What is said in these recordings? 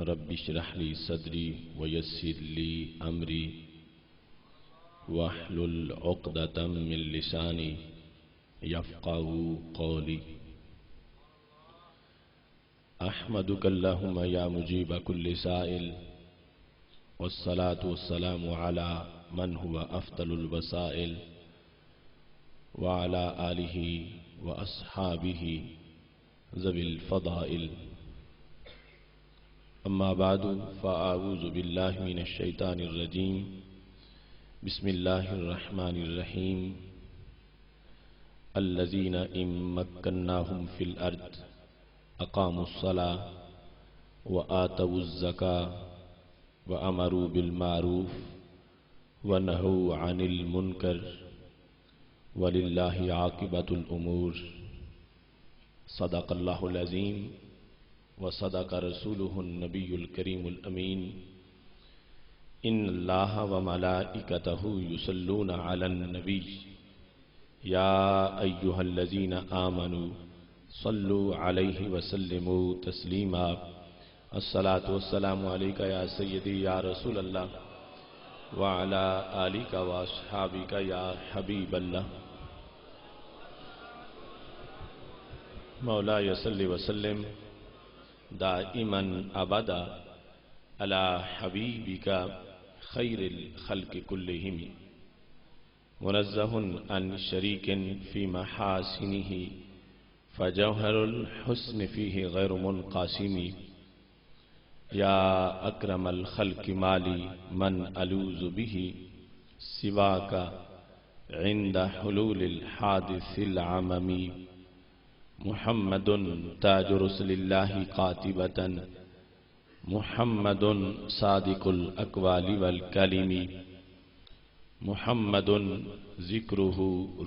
رب اشرح لي صدري ويسر لي أمري واحلل عقدة من لساني يفقهوا قولي. أحمدك اللهم يا مجيب كل سائل، والصلاة والسلام على من هو أفضل الوسائل وعلى آله وأصحابه ذوي الفضائل. أما بعد فأعوذ بالله من الشيطان الرجيم. بسم الله الرحمن الرحيم. الذين إن مكناهم في الأرض أقاموا الصلاة وآتوا الزكاة وأمروا بالمعروف ونهوا عن المنكر ولله عاقبة الأمور. صدق الله العظيم وصدق رسوله النبي الكريم الأمين. إن الله وملائكته يصلون على النبي يا أيها الذين آمنوا صلوا عليه وسلموا تسليما. الصلاة والسلام عليك يا سيدي يا رسول الله وعلى آلك وأصحابك يا حبيب الله. مولاي صل وسلم دائما أبدا على حبيبك خير الخلق كلهم، منزه عن شريك في محاسنه فجوهر الحسن فيه غير منقسم. يا أكرم الخلق مالي من ألوذ به سواك عند حلول الحادث العمم. محمد تاج رسل الله قاتبة، محمد صادق الأقوال والكلم، محمد ذكره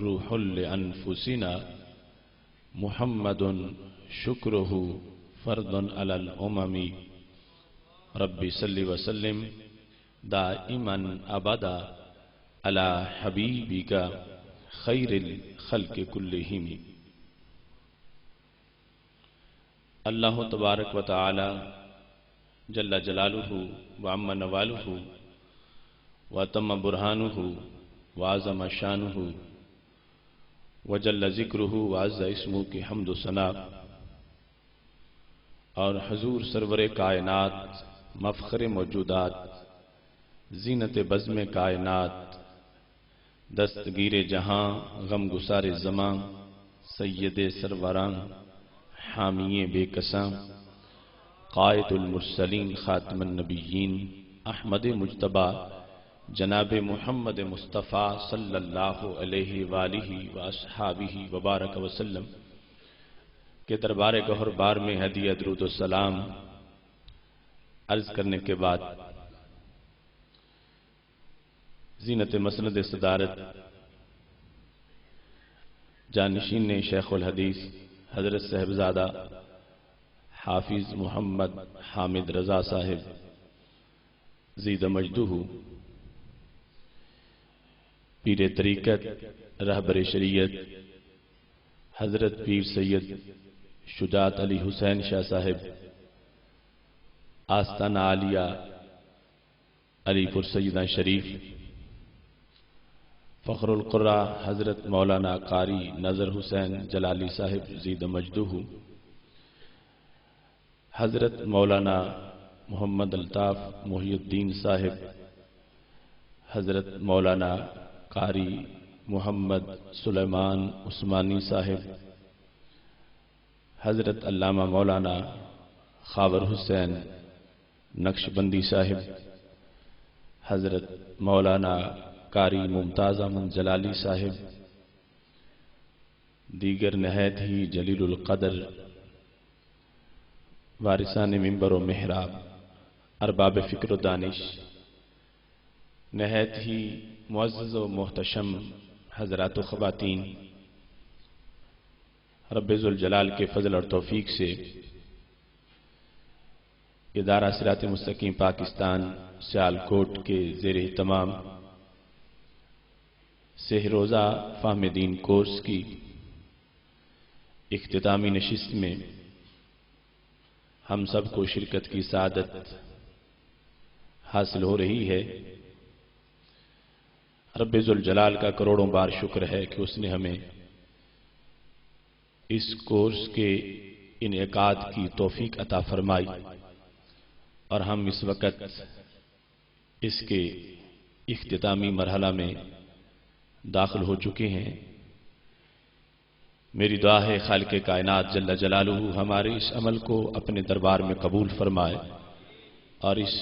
روح لأنفسنا، محمد شكره فرض على الأمم. رب صل وسلم دائما أبدا على حبيبك خير الخلق كلهم. اللہ تبارک و تعالی جل جلالہ وعم نوالہ وتم برہانہ وعظم شانہ وجل ذکرہ وعز اسمہ کی حمد و ثنا، اور حضور سرور کائنات مفخر موجودات زینت بزم کائنات دستگیر جہاں غم گسار زماں سید سروران حامی بے کساں قائد المرسلین خاتم النبیین احمد مجتبی جناب محمد مصطفیٰ صلی اللہ علیہ وآلہ واصحابہ وبارک وسلم کے دربار گہر بار میں ہدیہ درود و سلام عرض کرنے کے بعد زینت مسند صدارت جانشین شیخ الحدیث حضرت صاحبزادہ حافظ محمد حامد رضا صاحب زید مجدہ، پیر طریقت رہبر شریعت حضرت پیر سید شجاعت علی حسین شاہ صاحب آستانہ عالیہ علی پور سیدہ شریف، فخر القرآ حضرت مولانا قاری نظر حسین جلالی صاحب زید مجدہ، حضرت مولانا محمد الطاف محی الدین صاحب، حضرت مولانا قاری محمد سلیمان عثمانی صاحب، حضرت علامہ مولانا خاور حسین نقش بندی صاحب، حضرت مولانا قاری ممتاز احمد جلالی صاحب، دیگر نہایت ہی جلیل القدر وارثان منبر و محراب ارباب فکر و دانش، نہایت ہی معزز و محتشم حضرات و خواتین، رب ذوالجلال کے فضل اور توفیق سے ادارہ صراط مستقیم پاکستان سیالکوٹ کے زیر اہتمام سہ روزہ فہم دین کورس کی اختتامی نشست میں ہم سب کو شرکت کی سعادت حاصل ہو رہی ہے۔ رب ذوالجلال کا کروڑوں بار شکر ہے کہ اس نے ہمیں اس کورس کے انعقاد کی توفیق عطا فرمائی اور ہم اس وقت اس کے اختتامی مرحلہ میں داخل ہو چکے ہیں۔ میری دعا ہے خالق کائنات جل جلالہ ہمارے اس عمل کو اپنے دربار میں قبول فرمائے اور اس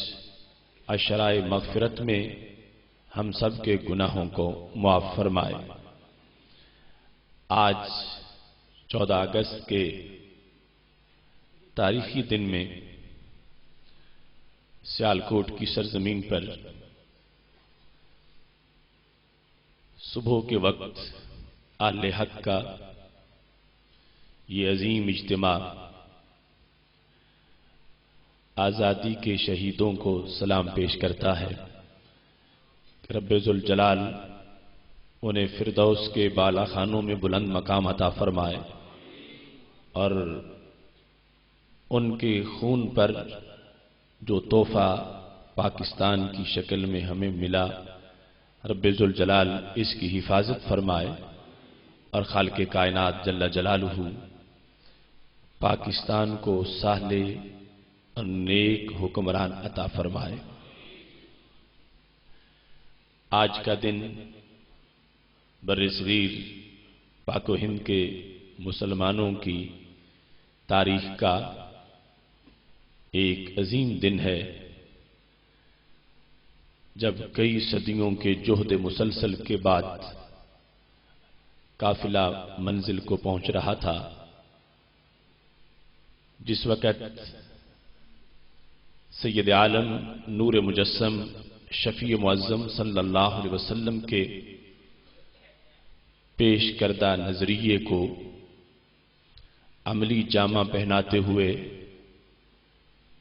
عشرائے مغفرت میں ہم سب کے گناہوں کو معاف فرمائے۔ آج 14 اگست کے تاریخی دن میں سیالکوٹ کی سرزمین پر صبح کے وقت اہل حق کا یہ عظیم اجتماع آزادی کے شہیدوں کو سلام پیش کرتا ہے کہ رب ذوالجلال انہیں فردوس کے بالا خانوں میں بلند مقام عطا فرمائے اور ان کے خون پر جو تحفہ پاکستان کی شکل میں ہمیں ملا، رب ذوالجلال اس کی حفاظت فرمائے اور خالق کائنات جل جلالہ پاکستان کو صالح اور نیک حکمران عطا فرمائے۔ آج کا دن برصغیر پاک و ہند کے مسلمانوں کی تاریخ کا ایک عظیم دن ہے، جب کئی صدیوں کے جہد مسلسل کے بعد قافلہ منزل کو پہنچ رہا تھا، جس وقت سید عالم نور مجسم شفیع معظم صلی اللہ علیہ وسلم کے پیش کردہ نظریے کو عملی جامہ پہناتے ہوئے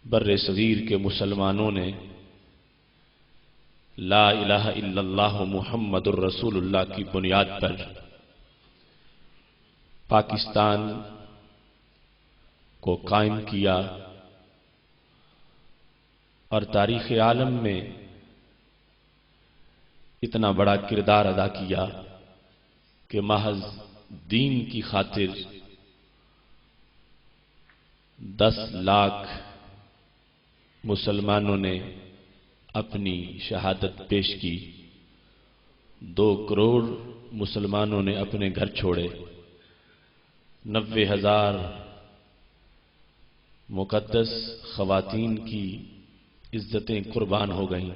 بر صغیر کے مسلمانوں نے لا الہ الا اللہ محمد الرسول اللہ کی بنیاد پر پاکستان کو قائم کیا اور تاریخ عالم میں اتنا بڑا کردار ادا کیا کہ محض دین کی خاطر 10 لاکھ مسلمانوں نے اپنی شہادت پیش کی، 2 کروڑ مسلمانوں نے اپنے گھر چھوڑے، 90,000 مقدس خواتین کی عزتیں قربان ہو گئیں،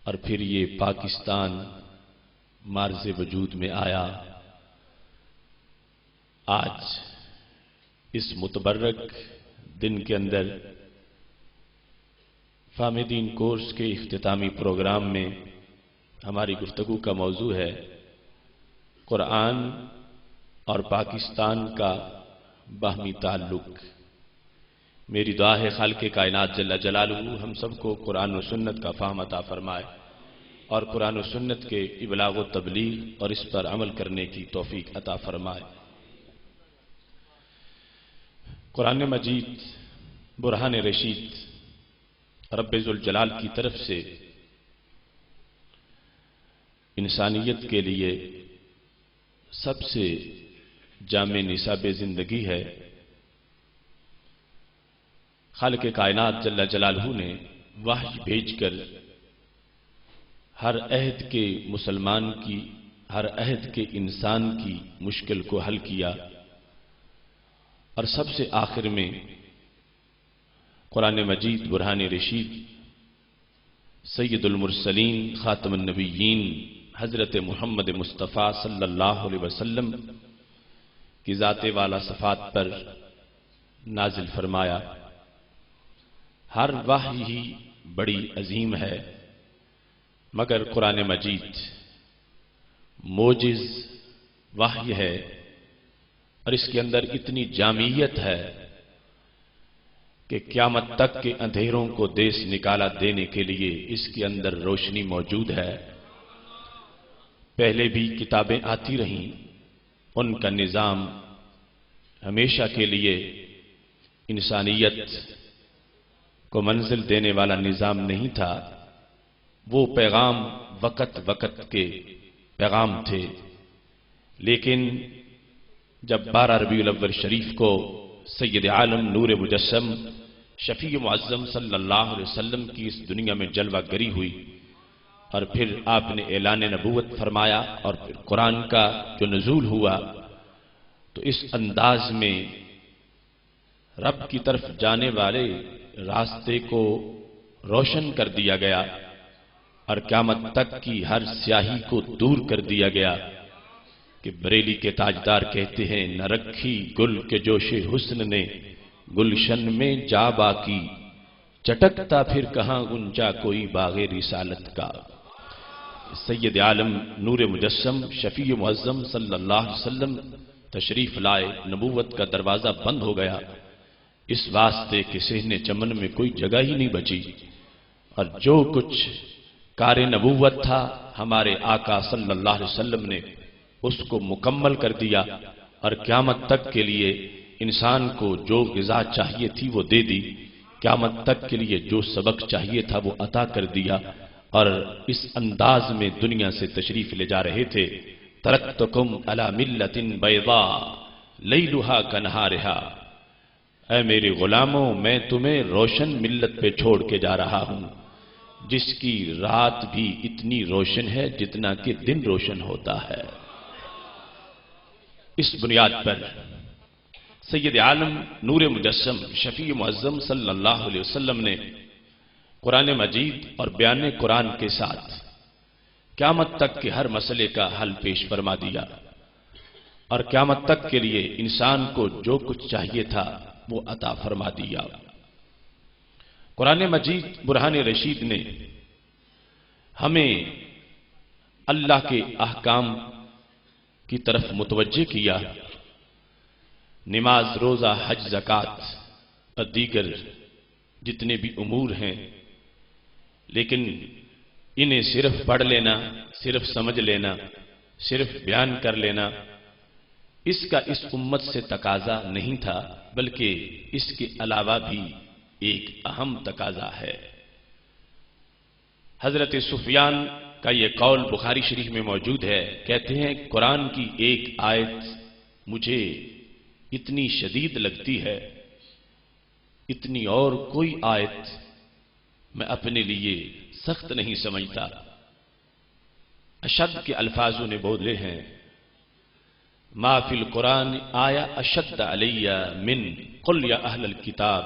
اور پھر یہ پاکستان معرض وجود میں آیا۔ آج اس متبرک دن کے اندر فامدین کورس کے اختتامی پروگرام میں ہماری گفتگو کا موضوع ہے قرآن اور پاکستان کا باہمی تعلق۔ میری دعا ہے خالق کائنات جل جلالہ ہم سب کو قرآن و سنت کا فہم عطا فرمائے اور قرآن و سنت کے ابلاغ و تبلیغ اور اس پر عمل کرنے کی توفیق عطا فرمائے۔ قرآن مجید برہان رشید رب ذوالجلال کی طرف سے انسانیت کے لیے سب سے جامع نصاب زندگی ہے۔ خالق کائنات جل جلالہ نے وحی بھیج کر ہر عہد کے مسلمان کی، ہر عہد کے انسان کی مشکل کو حل کیا، اور سب سے آخر میں قرآن مجید برہان رشید سید المرسلین خاتم النبیین حضرت محمد مصطفیٰ صلی اللہ علیہ وسلم کی ذات والا صفات پر نازل فرمایا۔ ہر وحی ہی بڑی عظیم ہے، مگر قرآن مجید موجز وحی ہے، اور اس کے اندر اتنی جامعیت ہے کہ قیامت تک کے اندھیروں کو دیس نکالا دینے کے لیے اس کے اندر روشنی موجود ہے۔ پہلے بھی کتابیں آتی رہیں، ان کا نظام ہمیشہ کے لیے انسانیت کو منزل دینے والا نظام نہیں تھا، وہ پیغام وقت وقت کے پیغام تھے۔ لیکن جب 12 ربیع الاول شریف کو سید عالم نور مجسم شفیع معظم صلی اللہ علیہ وسلم کی اس دنیا میں جلوہ گری ہوئی، اور پھر آپ نے اعلان نبوت فرمایا، اور پھر قرآن کا جو نزول ہوا، تو اس انداز میں رب کی طرف جانے والے راستے کو روشن کر دیا گیا، اور قیامت تک کی ہر سیاہی کو دور کر دیا گیا کہ بریلی کے تاجدار کہتے ہیں، نہ رکھی گل کے جوش حسن نے گلشن میں جا باقی، چٹکتا پھر کہاں گنجا کوئی باغ رسالت کا۔ سید عالم نور مجسم شفیع معظم صلی اللہ علیہ وسلم تشریف لائے، نبوت کا دروازہ بند ہو گیا، اس واسطے کہ صحن چمن میں کوئی جگہ ہی نہیں بچی، اور جو کچھ کار نبوت تھا ہمارے آقا صلی اللہ علیہ وسلم نے اس کو مکمل کر دیا، اور قیامت تک کے لیے انسان کو جو غذا چاہیے تھی وہ دے دی، قیامت تک کے لیے جو سبق چاہیے تھا وہ عطا کر دیا، اور اس انداز میں دنیا سے تشریف لے جا رہے تھے۔ ترکتکم علی ملت بیضاء لیلھا کنہارھا، اے میرے غلاموں میں تمہیں روشن ملت پہ چھوڑ کے جا رہا ہوں، جس کی رات بھی اتنی روشن ہے جتنا کہ دن روشن ہوتا ہے۔ اس بنیاد پر سید عالم نور مجسم شفیع معظم صلی اللہ علیہ وسلم نے قرآن مجید اور بیان قرآن کے ساتھ قیامت تک کے ہر مسئلے کا حل پیش فرما دیا، اور قیامت تک کے لیے انسان کو جو کچھ چاہیے تھا وہ عطا فرما دیا۔ قرآن مجید برہان رشید نے ہمیں اللہ کے احکام کی طرف متوجہ کیا، نماز، روزہ، حج، زکوٰۃ اور دیگر جتنے بھی امور ہیں، لیکن انہیں صرف پڑھ لینا، صرف سمجھ لینا، صرف بیان کر لینا، اس کا اس امت سے تقاضا نہیں تھا، بلکہ اس کے علاوہ بھی ایک اہم تقاضا ہے۔ حضرت سفیان کا یہ قول بخاری شریف میں موجود ہے، کہتے ہیں قرآن کی ایک آیت مجھے اتنی شدید لگتی ہے، اتنی اور کوئی آیت میں اپنے لیے سخت نہیں سمجھتا۔ اشد کے الفاظوں نے بولے ہیں، ما فی القرآن آیا اشد علی من قل یا اہل الکتاب،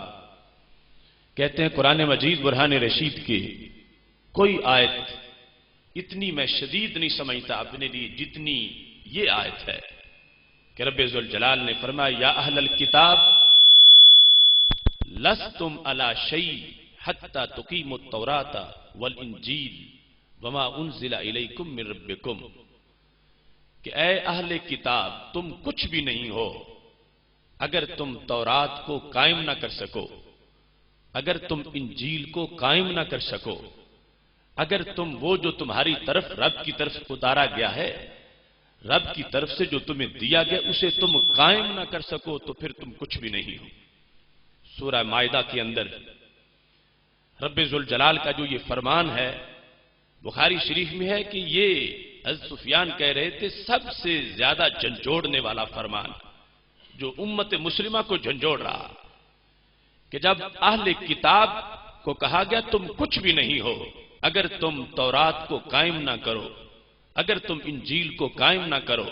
کہتے ہیں قرآن مجید برہان رشید کی کوئی آیت اتنی میں شدید نہیں سمجھتا اپنے لیے جتنی یہ آیت ہے کہ رب ذوالجلال نے فرمایا، یا اہل الکتاب لستم علی شیء حتی تقیموا التوراۃ والانجیل وما انزل الیکم من ربکم، کہ اے اہل کتاب تم کچھ بھی نہیں ہو اگر تم تورات کو قائم نہ کر سکو، اگر تم انجیل کو قائم نہ کر سکو، اگر تم وہ جو تمہاری طرف رب کی طرف اتارا گیا ہے، رب کی طرف سے جو تمہیں دیا گیا اسے تم قائم نہ کر سکو تو پھر تم کچھ بھی نہیں ہو۔ سورہ مائدہ کے اندر رب ذوالجلال کا جو یہ فرمان ہے بخاری شریف میں ہے کہ یہ حضرت سفیان کہہ رہے تھے سب سے زیادہ جھنجھوڑنے والا فرمان جو امت مسلمہ کو جھنجھوڑ رہا، کہ جب اہل کتاب کو کہا گیا تم کچھ بھی نہیں ہو اگر تم تورات کو قائم نہ کرو، اگر تم انجیل کو قائم نہ کرو،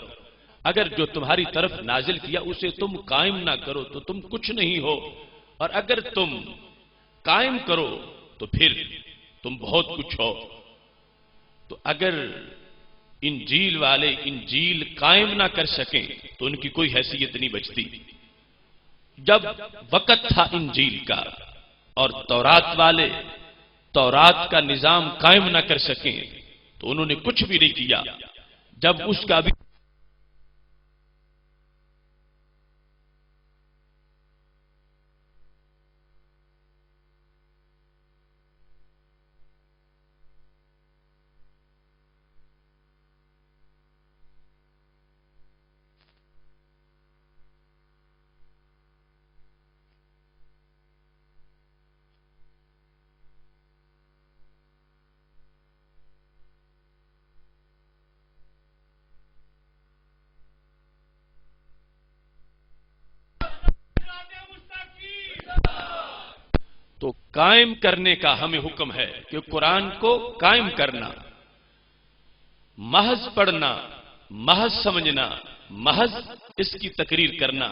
اگر جو تمہاری طرف نازل کیا اسے تم قائم نہ کرو تو تم کچھ نہیں ہو، اور اگر تم قائم کرو تو پھر تم بہت کچھ ہو۔ تو اگر انجیل والے انجیل قائم نہ کر سکیں تو ان کی کوئی حیثیت نہیں بچتی۔ جب وقت تھا انجیل کا اور تورات والے تورات کا نظام قائم نہ کر سکیں تو انہوں نے کچھ بھی نہیں کیا، جب اس کا بھی تو قائم کرنے کا ہمیں حکم ہے کہ قرآن کو قائم کرنا، محض پڑھنا، محض سمجھنا، محض اس کی تقریر کرنا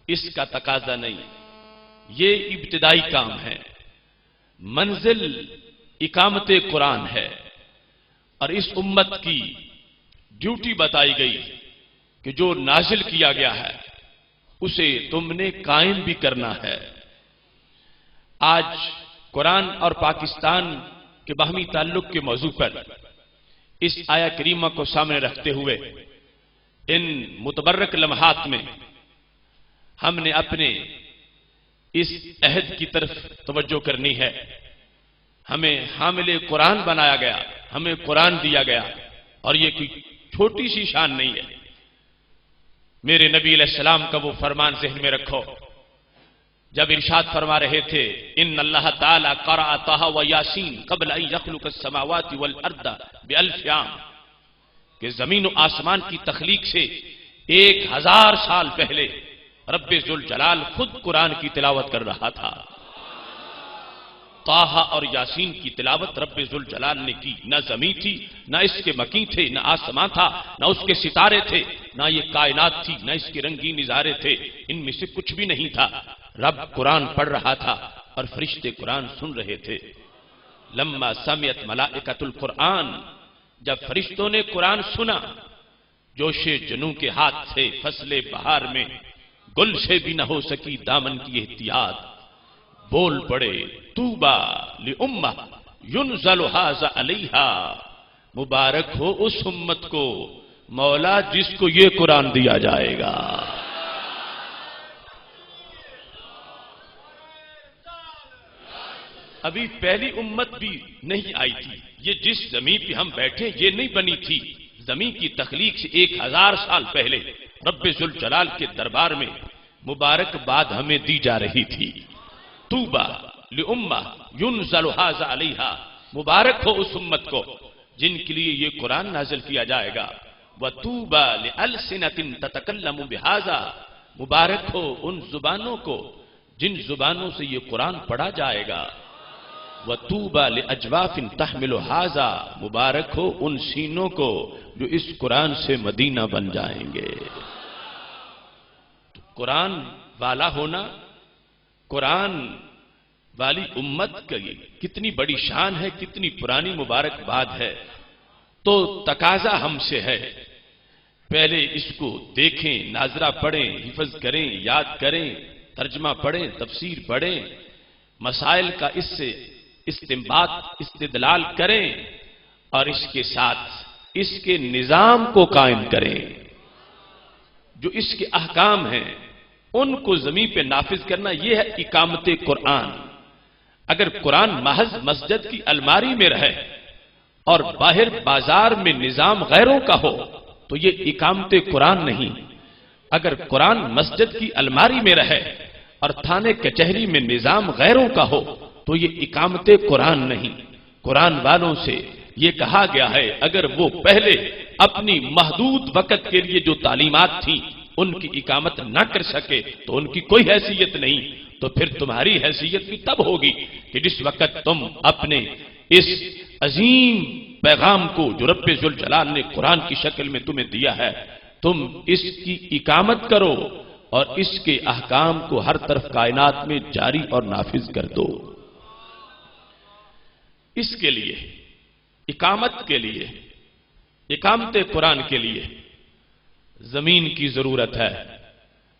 اس کا تقاضا نہیں، یہ ابتدائی کام ہے۔ منزل اقامت قرآن ہے، اور اس امت کی ڈیوٹی بتائی گئی کہ جو نازل کیا گیا ہے اسے تم نے قائم بھی کرنا ہے۔ آج قرآن اور پاکستان کے باہمی تعلق کے موضوع پر اس آیہ کریمہ کو سامنے رکھتے ہوئے ان متبرک لمحات میں ہم نے اپنے اس عہد کی طرف توجہ کرنی ہے۔ ہمیں حامل قرآن بنایا گیا، ہمیں قرآن دیا گیا، اور یہ کوئی چھوٹی سی شان نہیں ہے۔ میرے نبی علیہ السلام کا وہ فرمان ذہن میں رکھو جب ارشاد فرما رہے تھے ان اللہ تعالی قرأ طٰ و یاسین قبل ان یخلق السماوات والارض ب1000 عام، کہ زمین و آسمان کی تخلیق سے 1000 سال پہلے رب ذوالجلال خود قرآن کی تلاوت کر رہا تھا۔ طٰ اور یاسین کی تلاوت رب ذوالجلال نے کی، نہ زمین تھی، نہ اس کے مکیں تھے، نہ آسمان تھا، نہ اس کے ستارے تھے، نہ یہ کائنات تھی، نہ اس کے رنگین نظارے تھے، ان میں سے کچھ بھی نہیں تھا۔ رب قرآن پڑھ رہا تھا اور فرشتے قرآن سن رہے تھے۔ لما سمعت ملائکۃ القرآن، جب فرشتوں نے قرآن سنا، جوش جنوں کے ہاتھ سے فصل بہار میں گل سے بھی نہ ہو سکی دامن کی احتیاط، بول پڑے طوبیٰ لأمہ ینزل ھذا علیہا، مبارک ہو اس امت کو مولا جس کو یہ قرآن دیا جائے گا۔ ابھی پہلی امت بھی نہیں آئی تھی، یہ جس زمین پہ ہم بیٹھے یہ نہیں بنی تھی، زمین کی تخلیق سے 1000 سال پہلے رب ذوالجلال کے دربار میں مبارکباد ہمیں دی جا رہی تھی۔ طوبیٰ لأمہ ینزل ھذا علیہا، مبارک ہو اس امت کو جن کے لیے یہ قرآن نازل کیا جائے گا۔ وطوبیٰ لألسنۃ تتکلم بھذا، مبارک ہو ان زبانوں کو جن زبانوں سے یہ قرآن پڑھا جائے گا۔ وطوبیٰ لأجواف تحمل ھذا، مبارک ہو ان سینوں کو جو اس قرآن سے مدینہ بن جائیں گے۔ تو قرآن والا ہونا، قرآن والی امت کی کتنی بڑی شان ہے، کتنی پرانی مبارکباد ہے۔ تو تقاضا ہم سے ہے پہلے اس کو دیکھیں، ناظرہ پڑھیں، حفظ کریں، یاد کریں، ترجمہ پڑھیں، تفسیر پڑھیں، مسائل کا اس سے استنباط استدلال کریں، اور اس کے ساتھ اس کے نظام کو قائم کریں۔ جو اس کے احکام ہیں ان کو زمین پہ نافذ کرنا، یہ ہے اقامت قرآن۔ اگر قرآن محض مسجد کی الماری میں رہے اور باہر بازار میں نظام غیروں کا ہو تو یہ اقامت قرآن نہیں۔ اگر قرآن مسجد کی الماری میں رہے اور تھانے کچہری میں نظام غیروں کا ہو تو یہ اقامت قرآن نہیں۔ قرآن والوں سے یہ کہا گیا ہے اگر وہ پہلے اپنی محدود وقت کے لیے جو تعلیمات تھیں ان کی اقامت نہ کر سکے تو ان کی کوئی حیثیت نہیں، تو پھر تمہاری حیثیت بھی تب ہوگی کہ جس وقت تم اپنے اس عظیم پیغام کو جو رب ذوالجلال نے قرآن کی شکل میں تمہیں دیا ہے تم اس کی اقامت کرو اور اس کے احکام کو ہر طرف کائنات میں جاری اور نافذ کر دو۔ اس کے لیے اقامت کے لیے، اقامت قرآن کے لیے زمین کی ضرورت ہے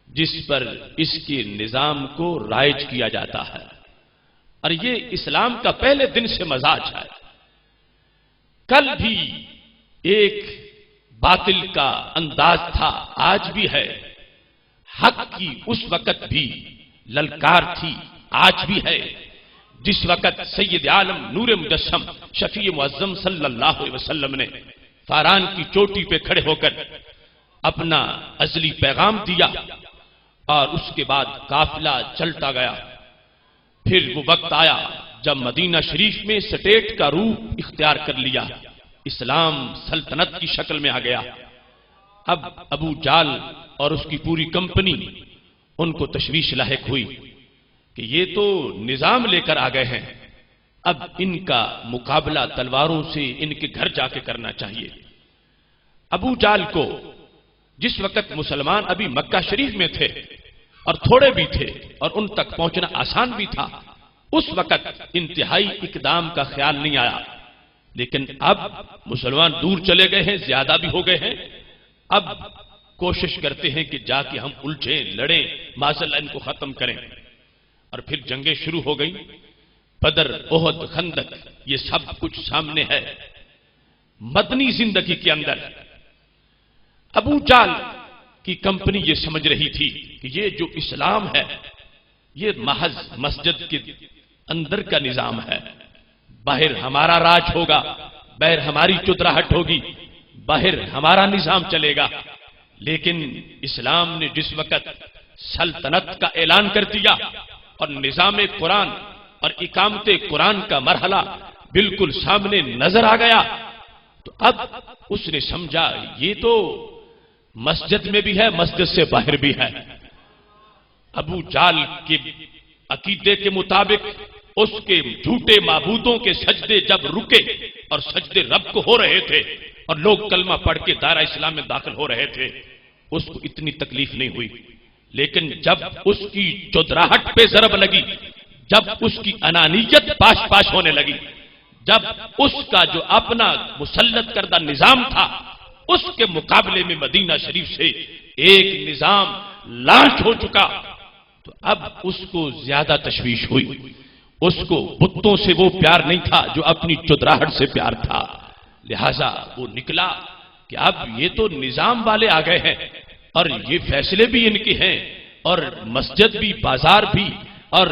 جس پر اس کے نظام کو رائج کیا جاتا ہے، اور یہ اسلام کا پہلے دن سے مزاج ہے۔ کل بھی ایک باطل کا انداز تھا، آج بھی ہے، حق کی اس وقت بھی للکار تھی، آج بھی ہے۔ جس وقت سید عالم نور مجسم شفیع معظم صلی اللہ علیہ وسلم نے فاران کی چوٹی پہ کھڑے ہو کر اپنا ازلی پیغام دیا اور اس کے بعد قافلہ چلتا گیا، پھر وہ وقت آیا جب مدینہ شریف میں سٹیٹ کا روپ اختیار کر لیا، اسلام سلطنت کی شکل میں آ گیا۔ اب ابو جال اور اس کی پوری کمپنی ان کو تشویش لاحق ہوئی کہ یہ تو نظام لے کر آ گئے ہیں، اب ان کا مقابلہ تلواروں سے ان کے گھر جا کے کرنا چاہیے۔ ابو جال کو جس وقت مسلمان ابھی مکہ شریف میں تھے اور تھوڑے بھی تھے اور ان تک پہنچنا آسان بھی تھا، اس وقت انتہائی اقدام کا خیال نہیں آیا، لیکن اب مسلمان دور چلے گئے ہیں، زیادہ بھی ہو گئے ہیں، اب کوشش کرتے ہیں کہ جا کے ہم الجھیں، لڑیں، معذاللہ ان کو ختم کریں۔ اور پھر جنگیں شروع ہو گئیں، بدر، احد، خندق، یہ سب کچھ سامنے ہے۔ مدنی زندگی کے اندر ابو جال کی کمپنی یہ سمجھ رہی تھی کہ یہ جو اسلام ہے یہ محض مسجد کے اندر کا نظام ہے، باہر ہمارا راج ہوگا، باہر ہماری چتراہٹ ہوگی، باہر ہمارا نظام چلے گا۔ لیکن اسلام نے جس وقت سلطنت کا اعلان کر دیا اور نظام قرآن اور اقامت قرآن کا مرحلہ بالکل سامنے نظر آ گیا تو اب اس نے سمجھا یہ تو مسجد میں بھی ہے، مسجد سے باہر بھی ہے۔ ابو جال کے عقیدے کے مطابق اس کے جھوٹے معبودوں کے سجدے جب رکے اور سجدے رب کو ہو رہے تھے اور لوگ کلمہ پڑھ کے دائرہ اسلام میں داخل ہو رہے تھے، اس کو اتنی تکلیف نہیں ہوئی، لیکن جب اس کی چودراہٹ پہ ضرب لگی، جب اس کی انانیت پاش پاش ہونے لگی، جب اس کا جو اپنا مسلط کردہ نظام تھا اس کے مقابلے میں مدینہ شریف سے ایک نظام لانچ ہو چکا، تو اب اس کو زیادہ تشویش ہوئی۔ اس کو بتوں سے وہ پیار نہیں تھا جو اپنی چودراہٹ سے پیار تھا، لہذا وہ نکلا کہ اب یہ تو نظام والے آ گئے ہیں اور یہ فیصلے بھی ان کے ہیں اور مسجد بھی، بازار بھی اور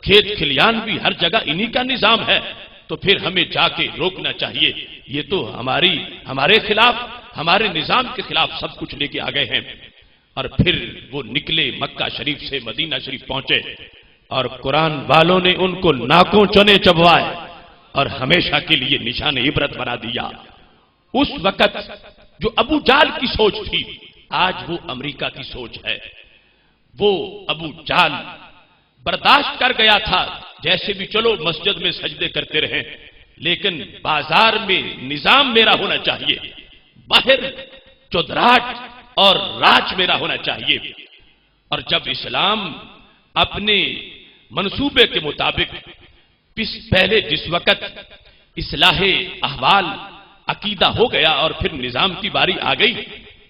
کھیت کھلیان بھی، ہر جگہ انہی کا نظام ہے، تو پھر ہمیں جا کے روکنا چاہیے، یہ تو ہمارے خلاف، ہمارے نظام کے خلاف سب کچھ لے کے آ گئے ہیں۔ اور پھر وہ نکلے، مکہ شریف سے مدینہ شریف پہنچے اور قرآن والوں نے ان کو ناکوں چنے چبوائے اور ہمیشہ کے لیے نشان عبرت بنا دیا۔ اس وقت جو ابو جال کی سوچ تھی آج وہ امریکہ کی سوچ ہے۔ وہ ابو جال برداشت کر گیا تھا جیسے بھی چلو مسجد میں سجدے کرتے رہیں، لیکن بازار میں نظام میرا ہونا چاہیے، باہر چودراہٹ اور راج میرا ہونا چاہیے۔ اور جب اسلام اپنے منصوبے کے مطابق پہلے جس وقت اصلاح احوال عقیدہ ہو گیا اور پھر نظام کی باری آ گئی،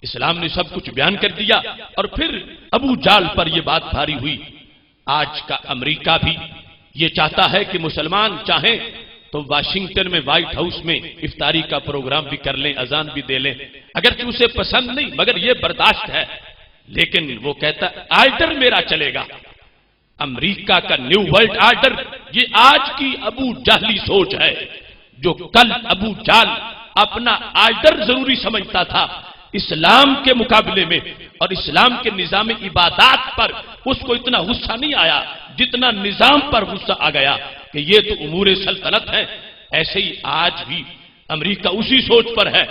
اسلام نے سب کچھ بیان کر دیا اور پھر ابو جال پر یہ بات بھاری ہوئی۔ آج کا امریکہ بھی یہ چاہتا ہے کہ مسلمان چاہیں تو واشنگٹن میں وائٹ ہاؤس میں افطاری کا پروگرام بھی کر لیں، اذان بھی دے لیں، اگرچہ اسے پسند نہیں مگر یہ برداشت ہے، لیکن وہ کہتا آرڈر میرا چلے گا۔ امریکہ کا نیو ورلڈ آرڈر یہ آج کی ابو جہلی سوچ ہے، جو کل ابو جال اپنا آرڈر ضروری سمجھتا تھا اسلام کے مقابلے میں، اور اسلام کے نظام عبادات پر اس کو اتنا غصہ نہیں آیا جتنا نظام پر غصہ آ گیا کہ یہ تو امور سلطنت ہے۔ ایسے ہی آج بھی امریکہ اسی سوچ پر ہے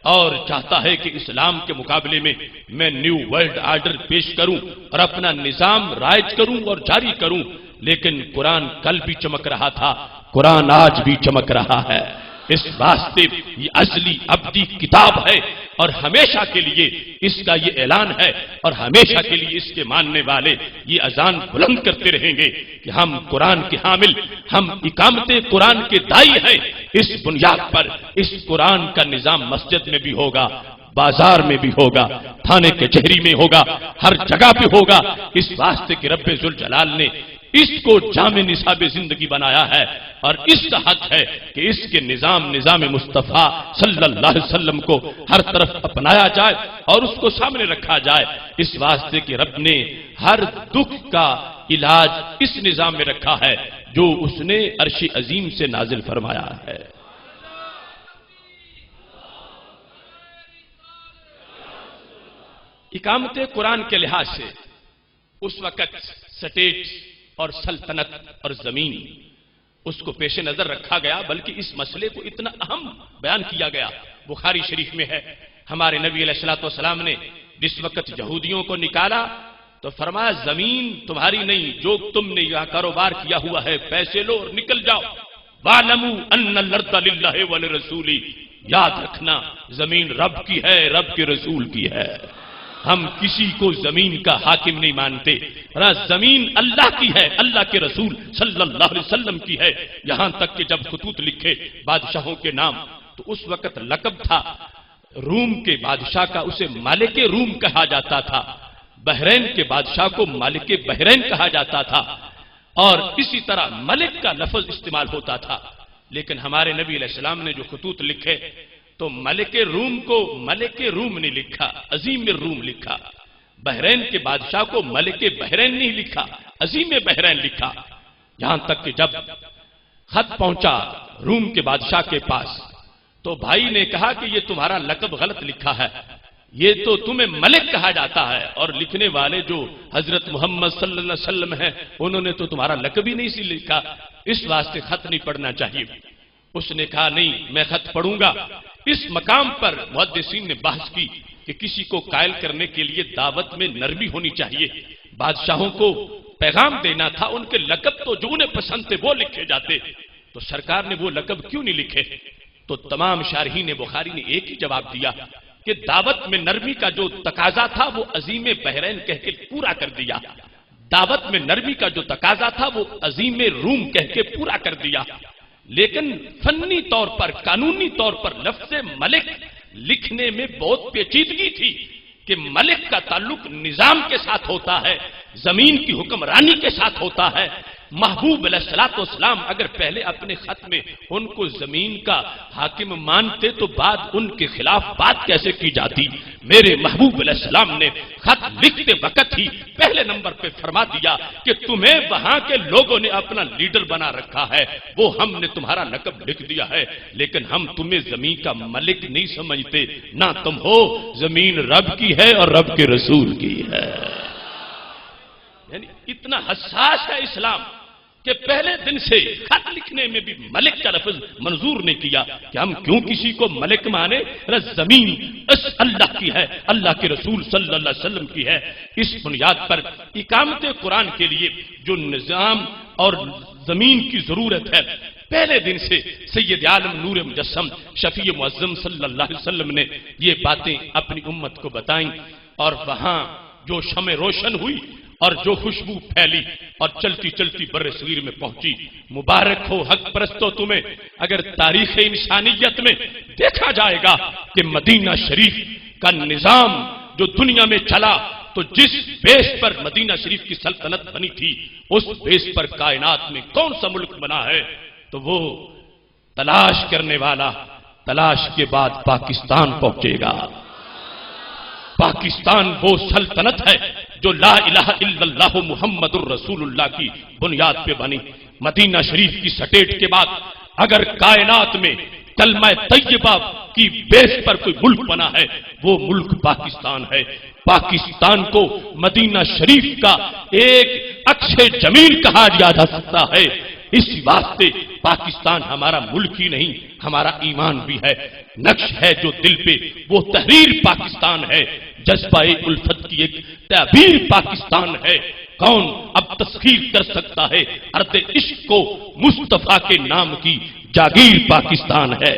اور چاہتا ہے کہ اسلام کے مقابلے میں نیو ورلڈ آرڈر پیش کروں اور اپنا نظام رائج کروں اور جاری کروں، لیکن قرآن کل بھی چمک رہا تھا، قرآن آج بھی چمک رہا ہے۔ اس واسطے یہ اصلی ابدی کتاب ہے اور ہمیشہ کے لیے اس کا یہ اعلان ہے اور ہمیشہ کے لیے اس کے ماننے والے یہ اذان بلند کرتے رہیں گے کہ ہم قرآن کے حامل، ہم اقامت قرآن کے دائی ہیں۔ اس بنیاد پر اس قرآن کا نظام مسجد میں بھی ہوگا، بازار میں بھی ہوگا، تھانے کچہری میں ہوگا، ہر جگہ پہ ہوگا، اس واسطے کہ رب ذوالجلال نے اس کو جامع نصاب زندگی بنایا ہے اور اس کا حق ہے کہ اس کے نظام مصطفیٰ صلی اللہ علیہ وسلم کو ہر طرف اپنایا جائے اور اس کو سامنے رکھا جائے، اس واسطے کہ رب نے ہر دکھ کا علاج اس نظام میں رکھا ہے جو اس نے عرش عظیم سے نازل فرمایا ہے۔ اقامت قرآن کے لحاظ سے اس وقت سٹیٹ اور سلطنت اور زمین اس کو پیش نظر رکھا گیا، بلکہ اس مسئلے کو اتنا اہم بیان کیا گیا۔ بخاری شریف میں ہے، ہمارے نبی علیہ الصلوۃ والسلام نے جس وقت یہودیوں کو نکالا تو فرمایا زمین تمہاری نہیں، جو تم نے یہاں کاروبار کیا ہوا ہے پیسے لو اور نکل جاؤ۔ وَاعْلَمُوا أَنَّ الْأَرْضَ لِلَّهِ وَلِرَسُولِهِ، یاد رکھنا زمین رب کی ہے، رب کے رسول کی ہے، ہم کسی کو زمین کا حاکم نہیں مانتے، زمین اللہ کی ہے، اللہ کے رسول صلی اللہ علیہ وسلم کی ہے۔ یہاں تک کہ جب خطوط لکھے بادشاہوں کے نام تو اس وقت لقب تھا روم کے بادشاہ کا، اسے مالک روم کہا جاتا تھا، بحرین کے بادشاہ کو مالک بحرین کہا جاتا تھا، اور اسی طرح ملک کا لفظ استعمال ہوتا تھا۔ لیکن ہمارے نبی علیہ السلام نے جو خطوط لکھے تو ملک روم کو ملک روم نے لکھا، عظیم روم لکھا، بحرین کے بادشاہ کو ملک بحرین نہیں لکھا، عظیم بحرین لکھا۔ یہاں تک کہ جب خط پہنچا روم کے بادشاہ کے پاس تو بھائی نے کہا کہ یہ تمہارا لقب غلط لکھا ہے، یہ تو تمہیں ملک کہا جاتا ہے، اور لکھنے والے جو حضرت محمد صلی اللہ علیہ وسلم ہیں انہوں نے تو تمہارا لقب ہی نہیں سی لکھا، اس واسطے خط نہیں پڑھنا چاہیے۔ اس نے کہا نہیں میں خط پڑھوں گا۔ اس مقام پر محدثین نے بحث کی کہ کسی کو قائل کرنے کے لیے دعوت میں نرمی ہونی چاہیے، بادشاہوں کو پیغام دینا تھا، ان کے لقب تو جو انہیں پسند تھے وہ لکھے جاتے، تو سرکار نے وہ لقب کیوں نہیں لکھے؟ تو تمام شارحین بخاری نے ایک ہی جواب دیا کہ دعوت میں نرمی کا جو تقاضا تھا وہ عظیم بحرین کہہ کے پورا کر دیا، دعوت میں نرمی کا جو تقاضا تھا وہ عظیم روم کہہ کے پورا کر دیا، لیکن فنی طور پر قانونی طور پر لفظ ملک لکھنے میں بہت پیچیدگی تھی کہ ملک کا تعلق نظام کے ساتھ ہوتا ہے، زمین کی حکمرانی کے ساتھ ہوتا ہے۔ محبوب علیہ السلام اگر پہلے اپنے خط میں ان کو زمین کا حاکم مانتے تو بعد ان کے خلاف بات کیسے کی جاتی؟ میرے محبوب علیہ السلام نے خط لکھتے وقت ہی پہلے نمبر پہ فرما دیا کہ تمہیں وہاں کے لوگوں نے اپنا لیڈر بنا رکھا ہے، وہ ہم نے تمہارا لقب لکھ دیا ہے، لیکن ہم تمہیں زمین کا ملک نہیں سمجھتے، نہ تم ہو، زمین رب کی ہے اور رب کے رسول کی ہے۔ یعنی اتنا حساس ہے اسلام کہ پہلے دن سے خط لکھنے میں بھی ملک کا لفظ منظور نہیں کیا کہ ہم کیوں کسی کو ملک مانے، زمین اس اللہ کی ہے، اللہ کے رسول صلی اللہ علیہ وسلم کی ہے۔ اس بنیاد پر اقامت قرآن کے لیے جو نظام اور زمین کی ضرورت ہے، پہلے دن سے سید عالم نور مجسم شفیع معظم صلی اللہ علیہ وسلم نے یہ باتیں اپنی امت کو بتائیں، اور وہاں جو شمع روشن ہوئی اور جو خوشبو پھیلی اور چلتی چلتی بر صغیر میں پہنچی۔ مبارک ہو حق پرستو تمہیں اگر تاریخ انسانیت میں دیکھا جائے گا کہ مدینہ شریف کا نظام جو دنیا میں چلا تو جس بیس پر مدینہ شریف کی سلطنت بنی تھی اس بیس پر کائنات میں کون سا ملک بنا ہے؟ تو وہ تلاش کرنے والا تلاش کے بعد پاکستان پہنچے گا۔ پاکستان وہ سلطنت ہے جو لا الہ الا اللہ محمد الرسول اللہ کی بنیاد پہ بنی۔ مدینہ شریف کی سٹیٹ کے بعد اگر کائنات میں کلمہ طیبہ کی بیس پر کوئی ملک بنا ہے وہ ملک پاکستان ہے۔ پاکستان کو مدینہ شریف کا ایک عکس جمیل کہا جا سکتا ہے، اس واسطے پاکستان ہمارا ملک ہی نہیں ہمارا ایمان بھی ہے، نقش ہے جو دل پہ وہ تحریر پاکستان ہے، جذبہ الفت کی ایک تعبیر پاکستان ہے۔ کون اب تسخیر کر سکتا ہے ارض عشق کو؟ مصطفیٰ کے نام کی جاگیر پاکستان ہے۔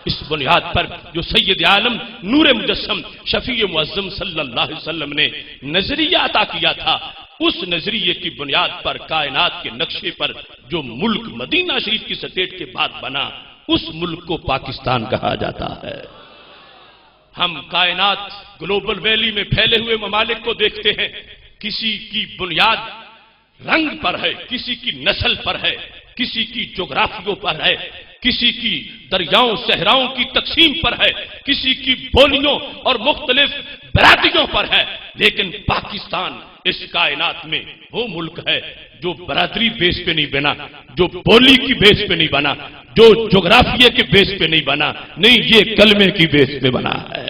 اس بنیاد پر جو سید عالم نور مجسم شفیع معظم صلی اللہ علیہ وسلم نے نظریہ عطا کیا تھا، اس نظریے کی بنیاد پر کائنات کے نقشے پر جو ملک مدینہ شریف کی سٹیٹ کے بعد بنا اس ملک کو پاکستان کہا جاتا ہے۔ ہم کائنات گلوبل ویلی میں پھیلے ہوئے ممالک کو دیکھتے ہیں، کسی کی بنیاد رنگ پر ہے، کسی کی نسل پر ہے، کسی کی جغرافیوں پر ہے، کسی کی دریاؤں صحراؤں کی تقسیم پر ہے، کسی کی بولیوں اور مختلف برادریوں پر ہے، لیکن پاکستان اس کائنات میں وہ ملک ہے جو برادری بیس پہ نہیں بنا، جو بولی کی بیس پہ نہیں بنا، جو جغرافیے کے بیس پہ نہیں بنا، نہیں یہ کلمے کی بیس پہ بنا ہے۔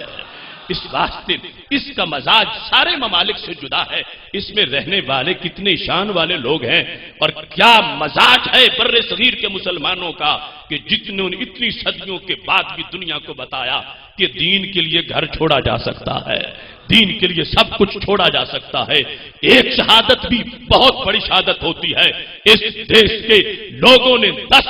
اس واسطے اس کا مزاج سارے ممالک سے جدا ہے، اس میں رہنے والے کتنے شان والے لوگ ہیں، اور کیا مزاج ہے بر صغیر کے مسلمانوں کا کہ جتنوں نے اتنی صدیوں کے بعد بھی دنیا کو بتایا کہ دین کے لیے گھر چھوڑا جا سکتا ہے، دین کے لیے سب کچھ چھوڑا جا سکتا ہے۔ ایک شہادت بھی بہت بڑی شہادت ہوتی ہے۔ اس دیش کے لوگوں نے 10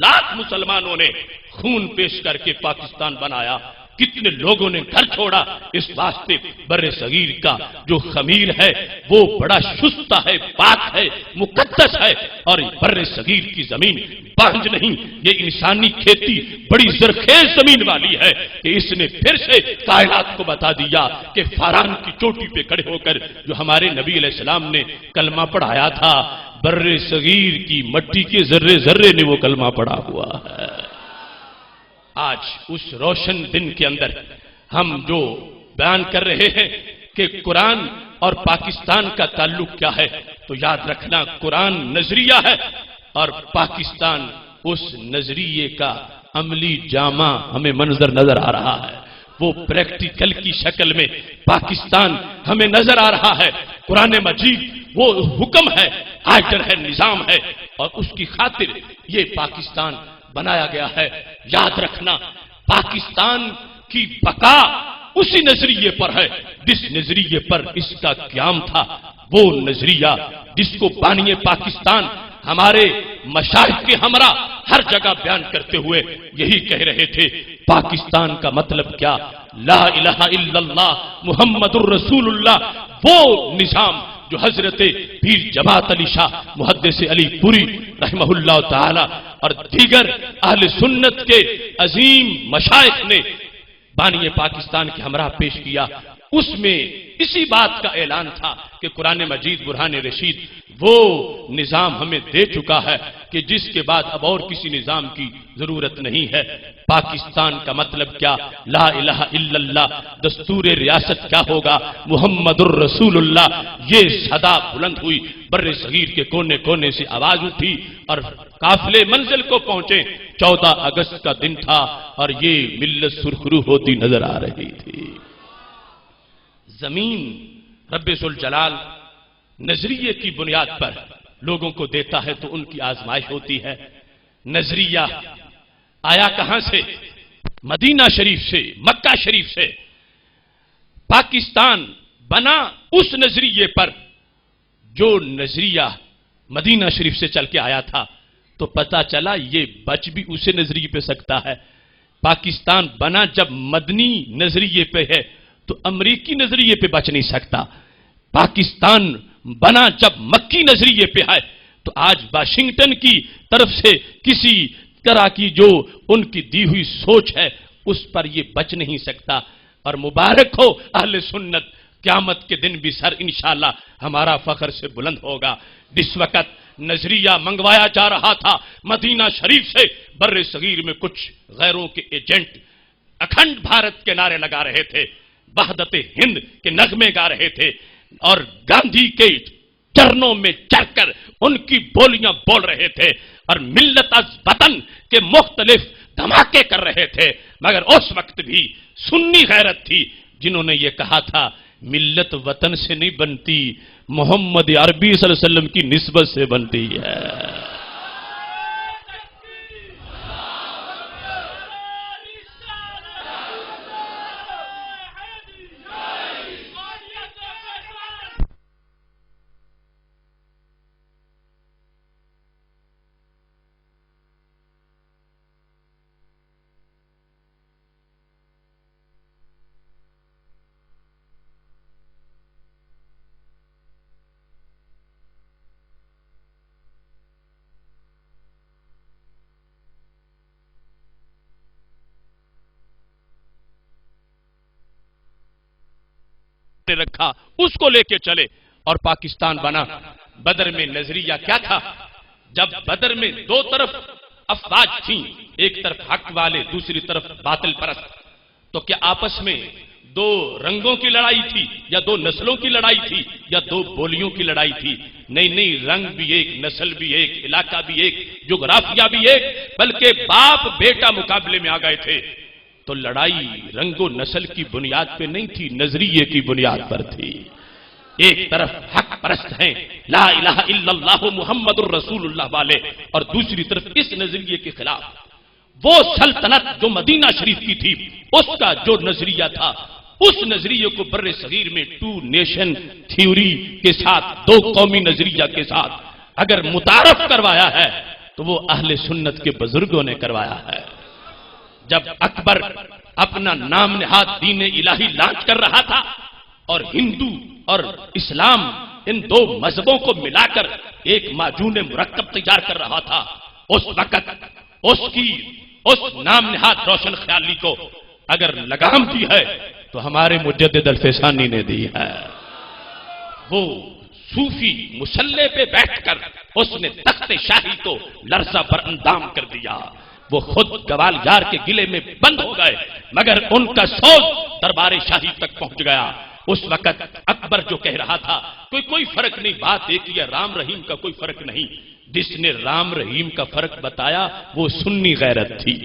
لاکھ مسلمانوں نے خون پیش کر کے پاکستان بنایا، کتنے لوگوں نے گھر چھوڑا اس واسطے۔ بر صغیر کا جو خمیر ہے وہ بڑا شستہ ہے، پاک ہے، مقدس ہے، اور بر صغیر کی زمین بانجھ نہیں، یہ انسانی کھیتی بڑی زرخیز زمین والی ہے کہ اس نے پھر سے کائنات کو بتا دیا کہ فاران کی چوٹی پہ کھڑے ہو کر جو ہمارے نبی علیہ السلام نے کلمہ پڑھایا تھا، بر صغیر کی مٹی کے ذرے ذرے نے وہ کلمہ پڑھا ہوا ہے۔ آج اس روشن دن کے اندر ہم جو بیان کر رہے ہیں کہ قرآن اور پاکستان کا تعلق کیا ہے، تو یاد رکھنا قرآن نظریہ ہے اور پاکستان اس نظریے کا عملی جامہ ہمیں منظر نظر آ رہا ہے، وہ پریکٹیکل کی شکل میں پاکستان ہمیں نظر آ رہا ہے۔ قرآن مجید وہ حکم ہے، آرڈر ہے، نظام ہے، اور اس کی خاطر یہ پاکستان بنایا گیا ہے۔ یاد رکھنا پاکستان کی بقا اسی نظریے پر ہے جس نظریے پر اس کا قیام تھا، وہ نظریہ جس کو بانی پاکستان ہمارے مشائخ کے ہمراہ ہر جگہ بیان کرتے ہوئے یہی کہہ رہے تھے، پاکستان کا مطلب کیا؟ لا الہ الا اللہ محمد الرسول اللہ، وہ نظام جو حضرت پیر جماعت علی شاہ محدث علی پوری رحمہ اللہ تعالی اور دیگر اہل سنت کے عظیم مشائخ نے بانی پاکستان کے ہمراہ پیش کیا، اس میں اسی بات کا اعلان تھا کہ قرآن مجید برہان رشید وہ نظام ہمیں دے چکا ہے کہ جس کے بعد اب اور کسی نظام کی ضرورت نہیں ہے۔ پاکستان کا مطلب کیا؟ لا الہ الا اللہ، دستور ریاست کیا ہوگا؟ محمد الرسول اللہ، یہ صدا بلند ہوئی، بر صغیر کے کونے کونے سے آواز اٹھی اور قافلے منزل کو پہنچے۔ 14 اگست کا دن تھا اور یہ ملت سرخرو ہوتی نظر آ رہی تھی۔ زمین رب ذوالجلال نظریے کی بنیاد پر لوگوں کو دیتا ہے تو ان کی آزمائش ہوتی ہے۔ نظریہ آیا کہاں سے؟ مدینہ شریف سے، مکہ شریف سے۔ پاکستان بنا اس نظریے پر جو نظریہ مدینہ شریف سے چل کے آیا تھا، تو پتا چلا یہ بچ بھی اسے نظریے پہ سکتا ہے۔ پاکستان بنا جب مدنی نظریے پہ ہے تو امریکی نظریے پہ بچ نہیں سکتا۔ پاکستان بنا جب مکی نظریے پہ ہے تو آج واشنگٹن کی طرف سے کسی طرح کی جو ان کی دی ہوئی سوچ ہے اس پر یہ بچ نہیں سکتا۔ اور مبارک ہو اہل سنت، قیامت کے دن بھی سر انشاءاللہ ہمارا فخر سے بلند ہوگا۔ جس وقت نظریہ منگوایا جا رہا تھا مدینہ شریف سے، بر صغیر میں کچھ غیروں کے ایجنٹ اکھنڈ بھارت کے نعرے لگا رہے تھے، وحدت ہند کے نغمے گا رہے تھے، اور گاندھی کے چرنوں میں چڑھ کر ان کی بولیاں بول رہے تھے، اور ملت از وطن کے مختلف دھماکے کر رہے تھے۔ مگر اس وقت بھی سنی غیرت تھی جنہوں نے یہ کہا تھا ملت وطن سے نہیں بنتی، محمد عربی صلی اللہ علیہ وسلم کی نسبت سے بنتی ہے۔ رکھا اس کو لے کے چلے اور پاکستان بنا۔ بدر میں نظریہ کیا تھا؟ جب بدر میں دو طرف افواج تھیں، ایک طرف حق والے، دوسری طرف باطل پرست، تو کیا آپس میں دو رنگوں کی لڑائی تھی یا دو نسلوں کی لڑائی تھی یا دو بولیوں کی لڑائی تھی؟ نہیں، رنگ بھی ایک، نسل بھی ایک، علاقہ بھی ایک، جغرافیہ بھی ایک، بلکہ باپ بیٹا مقابلے میں آ گئے تھے۔ تو لڑائی رنگ و نسل کی بنیاد پہ نہیں تھی، نظریے کی بنیاد پر تھی۔ ایک طرف حق پرست ہیں لا الہ الا اللہ محمد الرسول اللہ والے، اور دوسری طرف اس نظریے کے خلاف وہ سلطنت جو مدینہ شریف کی تھی، اس کا جو نظریہ تھا، اس نظریے کو بر صغیر میں ٹو نیشن تھیوری کے ساتھ، دو قومی نظریہ کے ساتھ اگر متعارف کروایا ہے تو وہ اہل سنت کے بزرگوں نے کروایا ہے۔ جب اکبر اپنا نام نہاد دین الہی لانچ کر رہا تھا اور ہندو اور اسلام ان دو مذہبوں کو ملا کر ایک معجون مرکب تیار کر رہا تھا، اس وقت اس نام نہاد روشن خیالی کو اگر لگام دی ہے تو ہمارے مجدد الفسانی نے دی ہے۔ وہ صوفی مسلح پہ بیٹھ کر اس نے تخت شاہی کو لرزہ پر اندام کر دیا۔ وہ خود گوال یار کے گلے میں بند ہو گئے، مگر ان کا سوز دربار شاہی تک پہنچ گیا۔ اس وقت اکبر جو کہہ رہا تھا کوئی فرق نہیں، بات ایک ہی ہے، رام رحیم کا کوئی فرق نہیں، جس نے رام رحیم کا فرق بتایا وہ سنی غیرت تھی،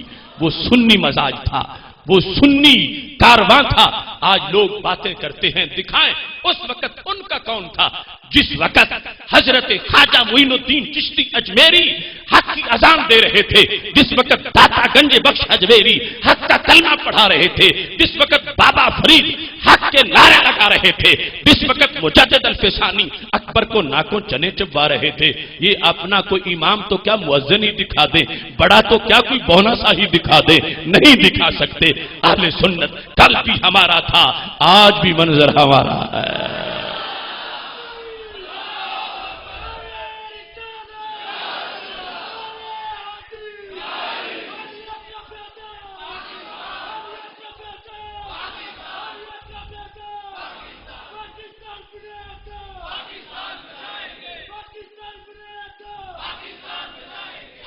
وہ سنی مزاج تھا، وہ سنی کارواں تھا۔ آج لوگ باتیں کرتے ہیں دکھائیں، اس وقت ان کا کون تھا؟ جس وقت حضرت خواجہ معین الدین چشتی اجمیری حق کی اذان دے رہے تھے، جس وقت داتا گنج بخش اجمیری حق کا کلمہ پڑھا رہے تھے، جس وقت بابا فرید حق کے نعرے لگا رہے تھے، جس وقت مجدد الفسانی اکبر کو ناکوں چنے چبوا رہے تھے، یہ اپنا کوئی امام تو کیا مؤذن ہی دکھا دے، بڑا تو کیا کوئی بونا سا ہی دکھا دے، نہیں دکھا سکتے۔ اہل سنت کل بھی ہمارا تھا، آج بھی منظر ہمارا ہے۔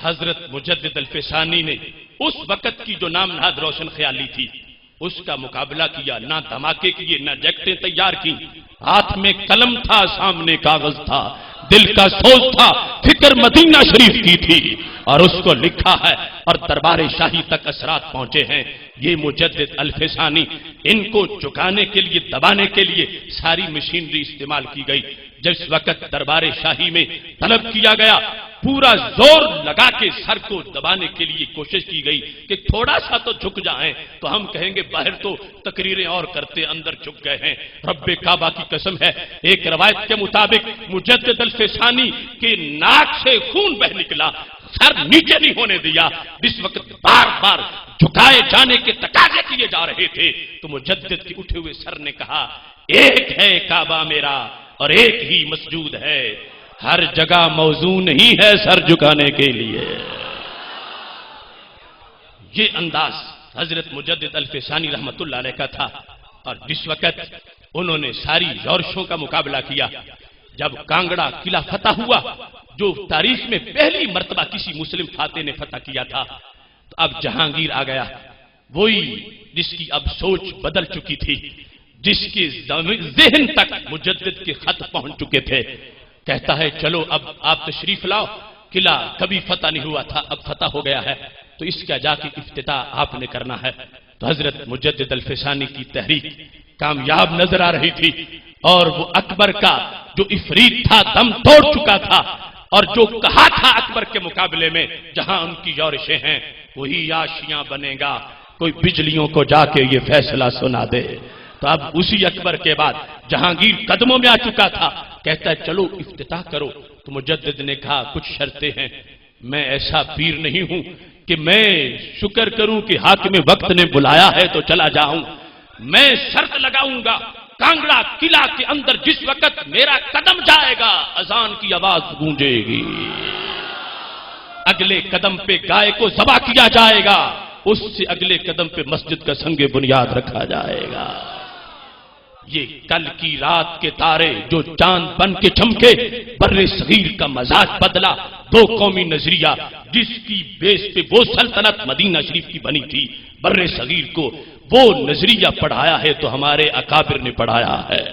حضرت مجدد الفسانی نے اس وقت کی جو نام نہاد روشن خیالی تھی اس کا مقابلہ کیا، نہ دھماکے کیے، نہ جیکٹیں تیار کی، ہاتھ میں قلم تھا، سامنے کاغذ تھا، دل کا سوز تھا، فکر مدینہ شریف کی تھی اور اس کو لکھا ہے اور دربار شاہی تک اثرات پہنچے ہیں۔ یہ مجدد الفسانی، ان کو چکانے کے لیے، دبانے کے لیے ساری مشینری استعمال کی گئی۔ جس وقت دربار شاہی میں طلب کیا گیا، پورا زور لگا کے سر کو دبانے کے لیے کوشش کی گئی کہ تھوڑا سا تو جھک جائیں، تو ہم کہیں گے باہر تو تقریریں اور کرتے، اندر جھک گئے ہیں۔ رب کعبہ کی قسم ہے، ایک روایت کے مطابق مجدد الفسانی کے ناک سے خون بہ نکلا، سر نیچے نہیں ہونے دیا۔ جس وقت بار بار جھکائے جانے کے تقاضے کیے جا رہے تھے تو مجدد کے اٹھے ہوئے سر نے کہا، ایک ہے کعبہ میرا اور ایک ہی مسجود ہے، ہر جگہ موضوع نہیں ہے سر جھکانے کے لیے۔ یہ انداز حضرت مجدد الفسانی رحمت اللہ علیہ کا تھا۔ اور جس وقت انہوں نے ساری یورشوں کا مقابلہ کیا، جب کانگڑا قلعہ فتح ہوا، جو تاریخ میں پہلی مرتبہ کسی مسلم فاتح نے فتح کیا تھا، تو اب جہانگیر آ گیا، وہی جس کی اب سوچ بدل چکی تھی، جس کے ذہن تک مجدد کے خط پہنچ چکے تھے۔ کہتا ہے چلو اب آپ تشریف لاؤ، قلعہ کبھی فتح نہیں ہوا تھا، اب فتح ہو گیا ہے، تو اس کا جا کے افتتاح آپ نے کرنا ہے۔ تو حضرت مجدد الفسانی کی تحریک کامیاب نظر آ رہی تھی، اور وہ اکبر کا جو افریت تھا، دم توڑ چکا تھا، اور جو کہا تھا اکبر کے مقابلے میں جہاں ان کی یورشیں ہیں وہی آشیاں بنے گا، کوئی بجلیوں کو جا کے یہ فیصلہ سنا دے۔ تو اب اسی اکبر کے بعد جہانگیر قدموں میں آ چکا تھا، کہتا ہے چلو افتتاح کرو۔ تو مجدد نے کہا کچھ شرطیں ہیں، میں ایسا پیر نہیں ہوں کہ میں شکر کروں کہ حاکم وقت نے بلایا ہے تو چلا جاؤں، میں شرط لگاؤں گا، کانگڑا قلعہ کے اندر جس وقت میرا قدم جائے گا اذان کی آواز گونجے گی، اگلے قدم پہ گائے کو ذبح کیا جائے گا، اس سے اگلے قدم پہ مسجد کا سنگ بنیاد رکھا جائے گا۔ یہ کل کی رات کے تارے جو چاند بن کے چمکے، بر صغیر کا مزاج بدلا، دو قومی نظریہ جس کی بیس پہ وہ سلطنت مدینہ شریف کی بنی تھی، بر صغیر کو وہ نظریہ پڑھایا ہے تو ہمارے اکابر نے پڑھایا ہے۔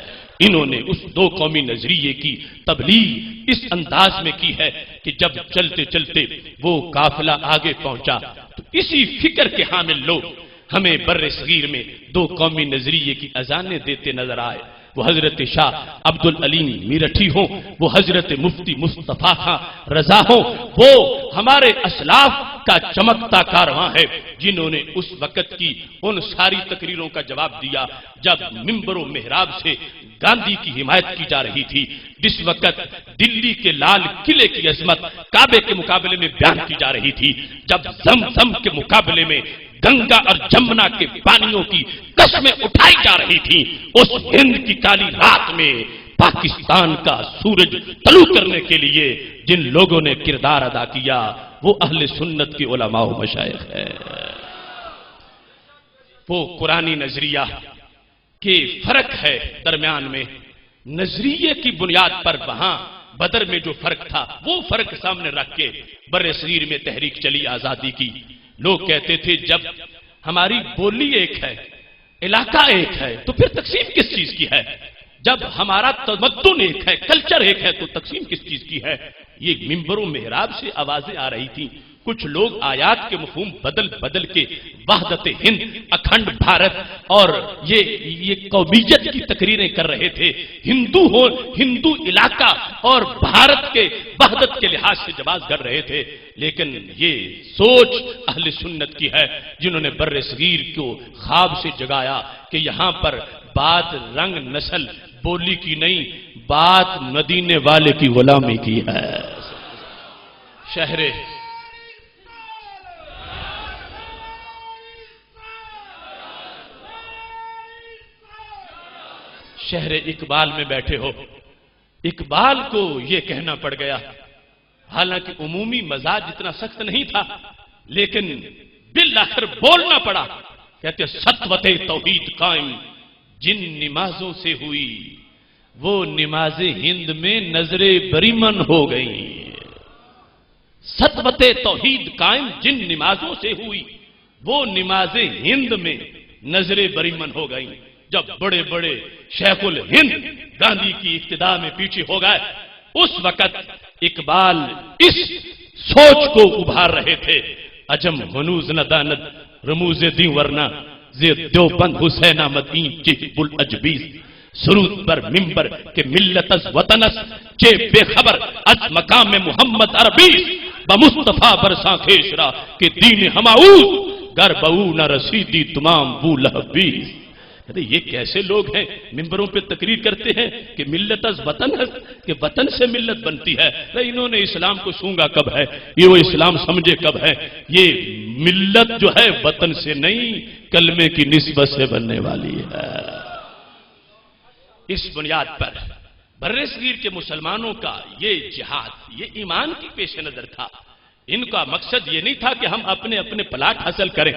انہوں نے اس دو قومی نظریے کی تبلیغ اس انداز میں کی ہے کہ جب چلتے چلتے وہ قافلہ آگے پہنچا تو اسی فکر کے حامل لوگ ہمیں بر صغیر میں دو قومی نظریے کی اذانیں دیتے نظر آئے، وہ حضرت شاہ عبد العلیم میرٹھی ہوں، وہ حضرت مفتی مصطفیٰ خان رضا ہوں، وہ ہمارے اسلاف کا چمکتا کارواں ہے جنہوں نے اس وقت کی ان ساری تقریروں کا جواب دیا جب منبر و محراب سے گاندھی کی حمایت کی جا رہی تھی، جس وقت دلی کے لال قلعے کی عظمت کعبے کے مقابلے میں بیان کی جا رہی تھی، جب زمزم کے مقابلے میں گنگا اور جمنا کے پانیوں کی قسمیں اٹھائی جا رہی تھی، اس ہند کی کالی رات میں پاکستان کا سورج طلوع کرنے کے لیے جن لوگوں نے کردار ادا کیا وہ اہل سنت کے علماء و مشائخ ہے۔ وہ قرآنی نظریہ کے فرق ہے درمیان میں، نظریے کی بنیاد پر وہاں بدر میں جو فرق تھا وہ فرق سامنے رکھ کے بر صغیر میں تحریک چلی آزادی کی۔ لوگ کہتے تھے جب ہماری بولی ایک ہے، علاقہ ایک ہے، تو پھر تقسیم کس چیز کی ہے؟ جب ہمارا تمدن ایک ہے، کلچر ایک ہے، تو تقسیم کس چیز کی ہے؟ یہ منبر و محراب سے آوازیں آ رہی تھیں، کچھ لوگ آیات کے مفہوم بدل بدل کے وحدت ہند، اکھنڈ بھارت اور یہ قومیت کی تقریریں کر رہے تھے، ہندو علاقہ اور بھارت کے وحدت کے لحاظ سے جواز کر رہے تھے، لیکن یہ سوچ اہل سنت کی ہے جنہوں نے بر صغیر کو خواب سے جگایا کہ یہاں پر بات رنگ نسل بولی کی نہیں، بات مدینے والے کی غلامی کی ہے۔ شہر اقبال میں بیٹھے ہو، اقبال کو یہ کہنا پڑ گیا، حالانکہ عمومی مزاج اتنا سخت نہیں تھا لیکن بالآخر بولنا پڑا، کہتے سطوت توحید قائم جن نمازوں سے ہوئی وہ نمازیں ہند میں نظر بریمن ہو گئی۔ سطوت توحید قائم جن نمازوں سے ہوئی وہ نمازیں ہند میں نظر بریمن ہو گئی۔ جب بڑے بڑے شیخ الہند گاندھی کی اقتداء میں پیچھے ہو گئے، اس وقت اقبال اس سوچ کو ابھار رہے تھے، عجم ہنوز نہ داند رموز دی ورنہ زید دیوبند حسین احمد این چہب الاجبیز سرود پر ممبر کے ملت از وطنس چے بے خبر از مقام محمد عربیز بمصطفیٰ برساں خیشرا کہ دین ہماؤز گر بہو نہ رسیدی تمام بو لہبیز۔ یہ کیسے لوگ ہیں ممبروں پہ تقریر کرتے ہیں کہ ملت از وطن ہے، کہ وطن سے ملت بنتی ہے۔ انہوں نے اسلام کو سونگا کب ہے، یہ وہ اسلام سمجھے کب ہے؟ یہ ملت جو ہے وطن سے نہیں کلمے کی نسبت سے بننے والی ہے۔ اس بنیاد پر بر صغیر کے مسلمانوں کا یہ جہاد یہ ایمان کی پیش نظر تھا۔ ان کا مقصد یہ نہیں تھا کہ ہم اپنے اپنے پلاٹ حاصل کریں،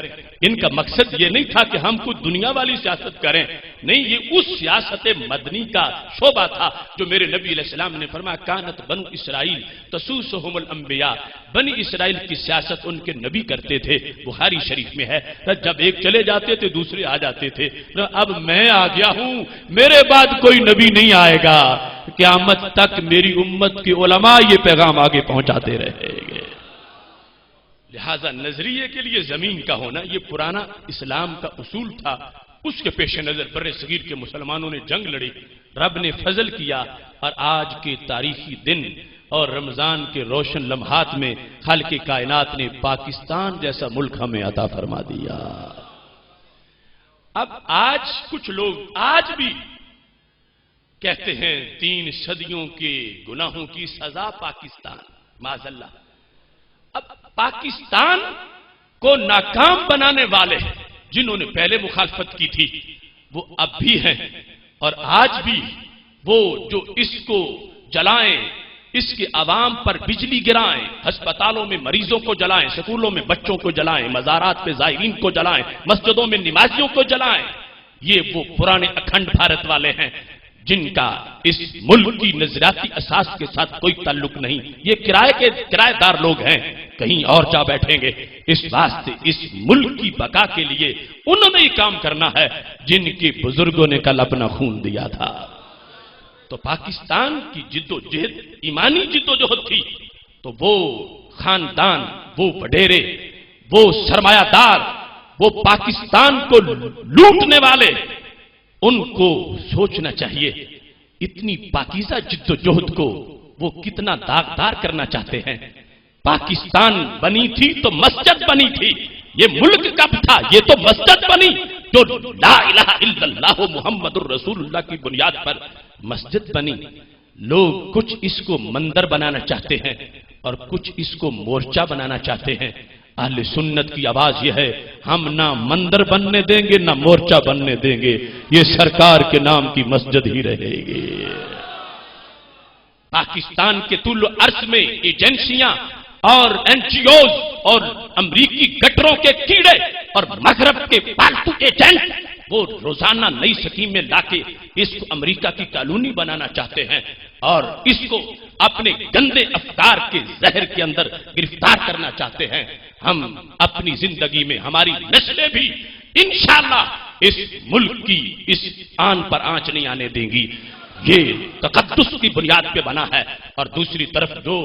ان کا مقصد یہ نہیں تھا کہ ہم کچھ دنیا والی سیاست کریں، نہیں، یہ اس سیاست مدنی کا شعبہ تھا جو میرے نبی علیہ السلام نے فرمایا کانت بنو اسرائیل تسوسہم الانبیاء، بنی اسرائیل کی سیاست ان کے نبی کرتے تھے، بخاری شریف میں ہے، جب ایک چلے جاتے تھے دوسرے آ جاتے تھے، اب میں آ گیا ہوں، میرے بعد کوئی نبی نہیں آئے گا، قیامت تک میری امت کے علماء یہ پیغام آگے پہنچاتے رہیں گے۔ لہذا نظریے کے لیے زمین کا ہونا یہ پرانا اسلام کا اصول تھا، اس کے پیش نظر بر صغیر کے مسلمانوں نے جنگ لڑی، رب نے فضل کیا اور آج کے تاریخی دن اور رمضان کے روشن لمحات میں خالق کائنات نے پاکستان جیسا ملک ہمیں عطا فرما دیا۔ اب آج کچھ لوگ آج بھی کہتے ہیں 3 صدیوں کے گناہوں کی سزا پاکستان، معاذ اللہ۔ اب پاکستان کو ناکام بنانے والے جنہوں نے پہلے مخالفت کی تھی وہ اب بھی ہیں، اور آج بھی وہ جو اس کو جلائیں، اس کے عوام پر بجلی گرائیں، ہسپتالوں میں مریضوں کو جلائیں، سکولوں میں بچوں کو جلائیں، مزارات پہ زائرین کو جلائیں، مسجدوں میں نمازیوں کو جلائیں، یہ وہ پرانے اکھنڈ بھارت والے ہیں جن کا اس ملک کی نظریاتی اساس کے ساتھ کوئی تعلق نہیں، یہ کرایہ دار لوگ ہیں، کہیں اور جا بیٹھیں گے۔ اس واسطے اس ملک کی بقا کے لیے انہوں نے یہ کام کرنا ہے جن کے بزرگوں نے کل اپنا خون دیا تھا۔ تو پاکستان کی جد و جہد ایمانی جد و جہد تھی، تو وہ خاندان، وہ وڈیرے، وہ سرمایہ دار وہ پاکستان کو لوٹنے والے، ان کو سوچنا چاہیے اتنی پاکیزہ جد و جہد کو وہ کتنا داغدار کرنا چاہتے ہیں۔ پاکستان بنی تھی تو مسجد بنی تھی، یہ ملک کب تھا؟ یہ تو مسجد بنی تو لا الہ الا اللہ محمد الرسول اللہ کی بنیاد پر مسجد بنی۔ لوگ کچھ اس کو مندر بنانا چاہتے ہیں اور کچھ اس کو مورچہ بنانا چاہتے ہیں۔ اہل سنت کی آواز یہ ہے، ہم نہ مندر بننے دیں گے نہ مورچہ بننے دیں گے، یہ سرکار کے نام کی مسجد ہی رہے گی۔ پاکستان کے طول و عرض میں ایجنسیاں اور این جی اوز اور امریکی گٹروں کے کیڑے اور مغرب کے پالتو ایجنٹ وہ روزانہ نئی سکیمیں لا کے اس کو امریکہ کی کالونی بنانا چاہتے ہیں اور اس کو اپنے گندے افکار کے زہر کے اندر گرفتار کرنا چاہتے ہیں۔ ہم اپنی زندگی میں ہماری نسلیں بھی انشاءاللہ اس ملک کی اس آن پر آنچ نہیں آنے دیں گی۔ یہ تقدس کی بنیاد پہ بنا ہے، اور دوسری طرف جو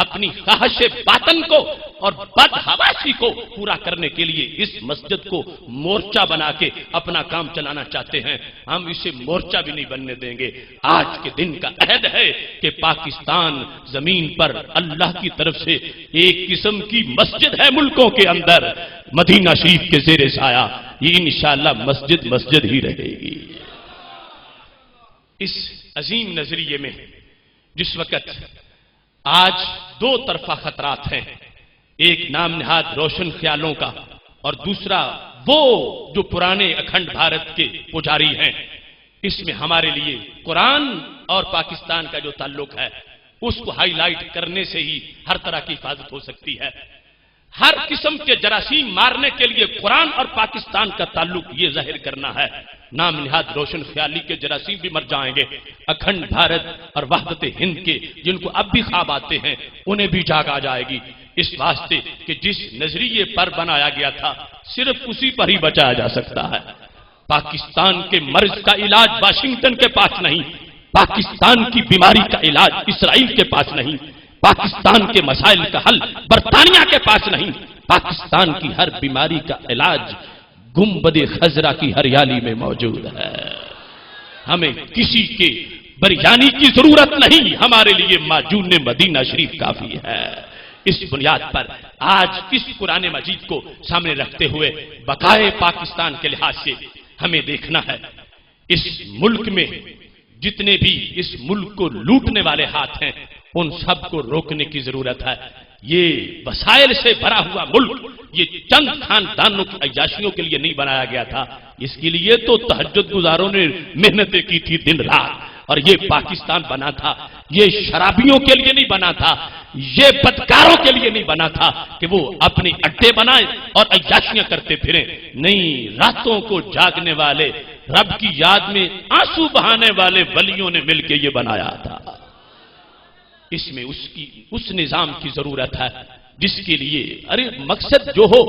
اپنی خواہش باطن کو اور بدحواسی کو پورا کرنے کے لیے اس مسجد کو مورچہ بنا کے اپنا کام چلانا چاہتے ہیں، ہم اسے مورچہ بھی نہیں بننے دیں گے۔ آج کے دن کا عہد ہے کہ پاکستان زمین پر اللہ کی طرف سے ایک قسم کی مسجد ہے ملکوں کے اندر، مدینہ شریف کے زیر سایہ یہ انشاءاللہ مسجد مسجد ہی رہے گی۔ اس عظیم نظریے میں جس وقت آج دو طرفہ خطرات ہیں، ایک نام نہاد روشن خیالوں کا اور دوسرا وہ جو پرانے اکھنڈ بھارت کے پجاری ہیں، اس میں ہمارے لیے قرآن اور پاکستان کا جو تعلق ہے اس کو ہائی لائٹ کرنے سے ہی ہر طرح کی حفاظت ہو سکتی ہے۔ ہر قسم کے جراثیم مارنے کے لیے قرآن اور پاکستان کا تعلق یہ ظاہر کرنا ہے۔ نام نہاد روشن خیالی کے جراثیم بھی مر جائیں گے، اکھنڈ بھارت اور وحدت ہند کے جن کو اب بھی خواب آتے ہیں انہیں بھی جاگ آ جائے گی، اس واسطے کہ جس نظریے پر بنایا گیا تھا صرف اسی پر ہی بچایا جا سکتا ہے۔ پاکستان کے مرض کا علاج واشنگٹن کے پاس نہیں، پاکستان کی بیماری کا علاج اسرائیل کے پاس نہیں، پاکستان کے مسائل کا حل برطانیہ کے پاس نہیں، پاکستان کی ہر بیماری کا علاج گنبد خضرا کی ہریالی میں موجود ہے۔ ہمیں کسی کے بریانی کی ضرورت نہیں، ہمارے لیے ماجون مدینہ شریف کافی ہے۔ اس بنیاد پر آج اس قرآن مجید کو سامنے رکھتے ہوئے بقائے پاکستان کے لحاظ سے ہمیں دیکھنا ہے اس ملک میں جتنے بھی اس ملک کو لوٹنے والے ہاتھ ہیں ان سب کو روکنے کی ضرورت ہے۔ یہ وسائل سے بھرا ہوا ملک یہ چند خاندانوں کی عیاشیوں کے لیے نہیں بنایا گیا تھا، اس کے لیے تو تہجد گزاروں نے محنتیں کی تھی دن رات، اور یہ پاکستان بنا تھا، یہ شرابیوں کے لیے نہیں بنا تھا، یہ بدکاروں کے لیے نہیں بنا تھا کہ وہ اپنے اڈے بنائیں اور عیاشیاں کرتے پھریں، نہیں، راتوں کو جاگنے والے رب کی یاد میں آنسو بہانے والے ولیوں نے مل کے یہ بنایا تھا۔ اس میں اس نظام کی ضرورت ہے جس کے لیے مقصد جو ہو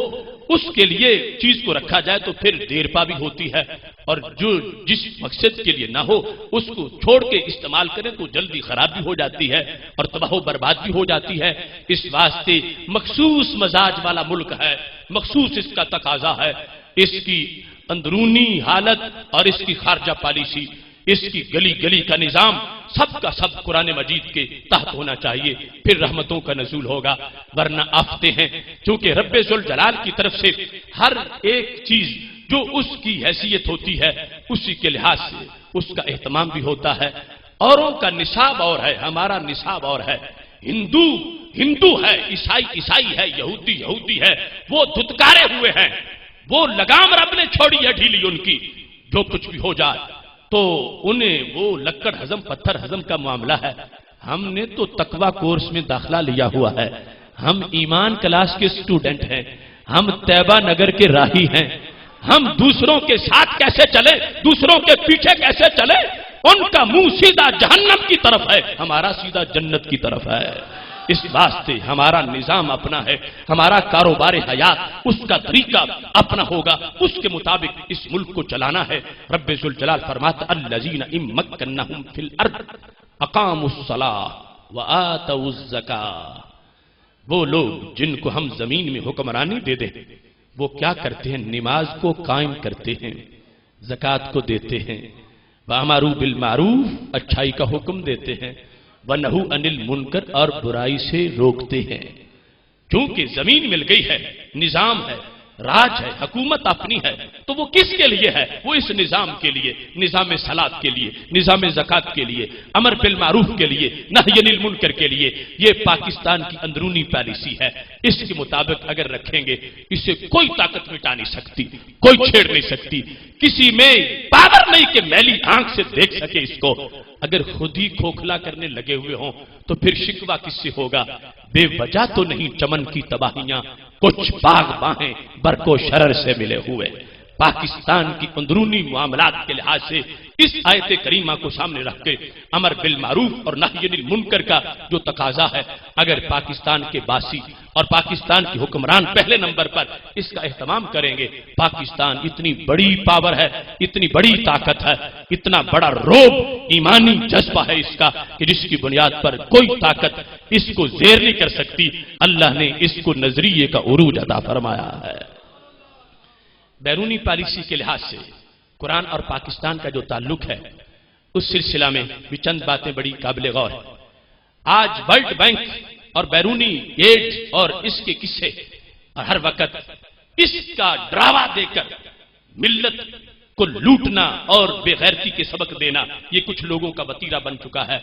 اس کے لیے چیز کو رکھا جائے تو پھر دیر پا بھی ہوتی ہے، اور جو جس مقصد کے لیے نہ ہو اس کو چھوڑ کے استعمال کریں تو جلدی خراب بھی ہو جاتی ہے اور تباہ و برباد بھی ہو جاتی ہے۔ اس واسطے مخصوص مزاج والا ملک ہے، مخصوص اس کا تقاضا ہے، اس کی اندرونی حالت اور اس کی خارجہ پالیسی، اس کی گلی گلی کا نظام سب کا سب قرآن مجید کے تحت ہونا چاہیے، پھر رحمتوں کا نزول ہوگا، ورنہ آفتے ہیں۔ چونکہ رب ذوالجلال کی طرف سے ہر ایک چیز جو اس کی حیثیت ہوتی ہے اسی کے لحاظ سے اس کا اہتمام بھی ہوتا ہے۔ اوروں کا نصاب اور ہے، ہمارا نصاب اور ہے۔ ہندو ہندو ہے، عیسائی عیسائی ہے، یہودی یہودی ہے، وہ دھتکارے ہوئے ہیں، وہ لگام رب نے چھوڑی ہے ڈھیلی ان کی، جو کچھ بھی ہو جائے تو انہیں وہ لکڑ ہضم پتھر ہضم کا معاملہ ہے۔ ہم نے تو تقوی کورس میں داخلہ لیا ہوا ہے، ہم ایمان کلاس کے سٹوڈنٹ ہیں، ہم طیبہ نگر کے راہی ہیں، ہم دوسروں کے ساتھ کیسے چلے، دوسروں کے پیچھے کیسے چلے؟ ان کا منہ سیدھا جہنم کی طرف ہے، ہمارا سیدھا جنت کی طرف ہے۔ اس واسطے ہمارا نظام اپنا ہے، ہمارا کاروبار حیات اس کا طریقہ اپنا ہوگا، اس کے مطابق اس ملک کو چلانا ہے۔ رب ذوالجلال فرماتا الذین ان مکنہم فی الارض اقاموا الصلاۃ وآتوا الزکاۃ، وہ لوگ جن کو ہم زمین میں حکمرانی دے دیں وہ کیا کرتے ہیں؟ نماز کو قائم کرتے ہیں، زکوٰۃ کو دیتے ہیں، وَأَمَرُوا بِالْمَعْرُوفِ اچھائی کا حکم دیتے ہیں، وَنَهُوا عَنِ الْمُنکَرِ اور برائی سے روکتے ہیں۔ کیونکہ زمین مل گئی ہے، نظام ہے، راج ہے، حکومت اپنی ہے، تو وہ کس کے لیے ہے؟ وہ اس نظام کے لیے، نظام صلاۃ کے لیے، نظام زکوٰۃ کے لیے، امر بالمعروف کے لیے، نہی عن المنکر کے لیے۔ یہ پاکستان کی اندرونی پالیسی ہے، اس کے مطابق اگر رکھیں گے اسے کوئی طاقت مٹا نہیں سکتی، کوئی چھیڑ نہیں سکتی، کسی میں پاور نہیں کہ میلی آنکھ سے دیکھ سکے اس کو۔ اگر خود ہی کھوکھلا کرنے لگے ہوئے ہوں تو پھر شکوہ کس سے ہوگا؟ بے وجہ تو نہیں چمن کی تباہیاں، کچھ باغ باہیں برق و شرر سے ملے ہوئے۔ پاکستان کی اندرونی معاملات کے لحاظ سے اس آیت کریمہ کو سامنے رکھ کے امر بالمعروف اور نہی عن المنکر کا جو تقاضا ہے، اگر پاکستان کے باسی اور پاکستان کے حکمران پہلے نمبر پر اس کا اہتمام کریں گے، پاکستان اتنی بڑی پاور ہے، اتنی بڑی طاقت ہے، اتنا بڑا روب ایمانی جذبہ ہے اس کا کہ جس کی بنیاد پر کوئی طاقت اس کو زیر نہیں کر سکتی۔ اللہ نے اس کو نظریے کا عروج عطا فرمایا ہے۔ بیرونی پالیسی کے لحاظ سے قرآن اور پاکستان کا جو تعلق ہے، اس سلسلہ میں بھی چند باتیں بڑی قابل غور ہیں۔ آج ورلڈ بینک اور بیرونی ایڈ اور اس کے قصے اور ہر وقت اس کا ڈراوا دے کر ملت کو لوٹنا اور بے غیرتی کے سبق دینا، یہ کچھ لوگوں کا وتیرہ بن چکا ہے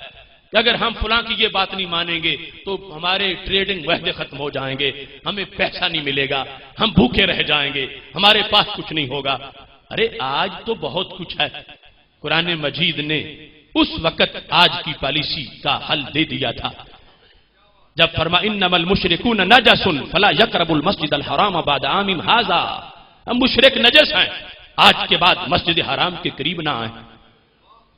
کہ اگر ہم فلاں کی یہ بات نہیں مانیں گے تو ہمارے ٹریڈنگ وعدے ختم ہو جائیں گے، ہمیں پیسہ نہیں ملے گا، ہم بھوکے رہ جائیں گے، ہمارے پاس کچھ نہیں ہوگا۔ ارے آج تو بہت کچھ ہے۔ قرآن مجید نے اس وقت آج کی پالیسی کا حل دے دیا تھا جب فرما انما المشرکون نجس فلا یقربوا المسجد الحرام بعد عامهم ھذا، ہم مشرک نجس ہیں، آج کے بعد مسجد حرام کے قریب نہ آئیں۔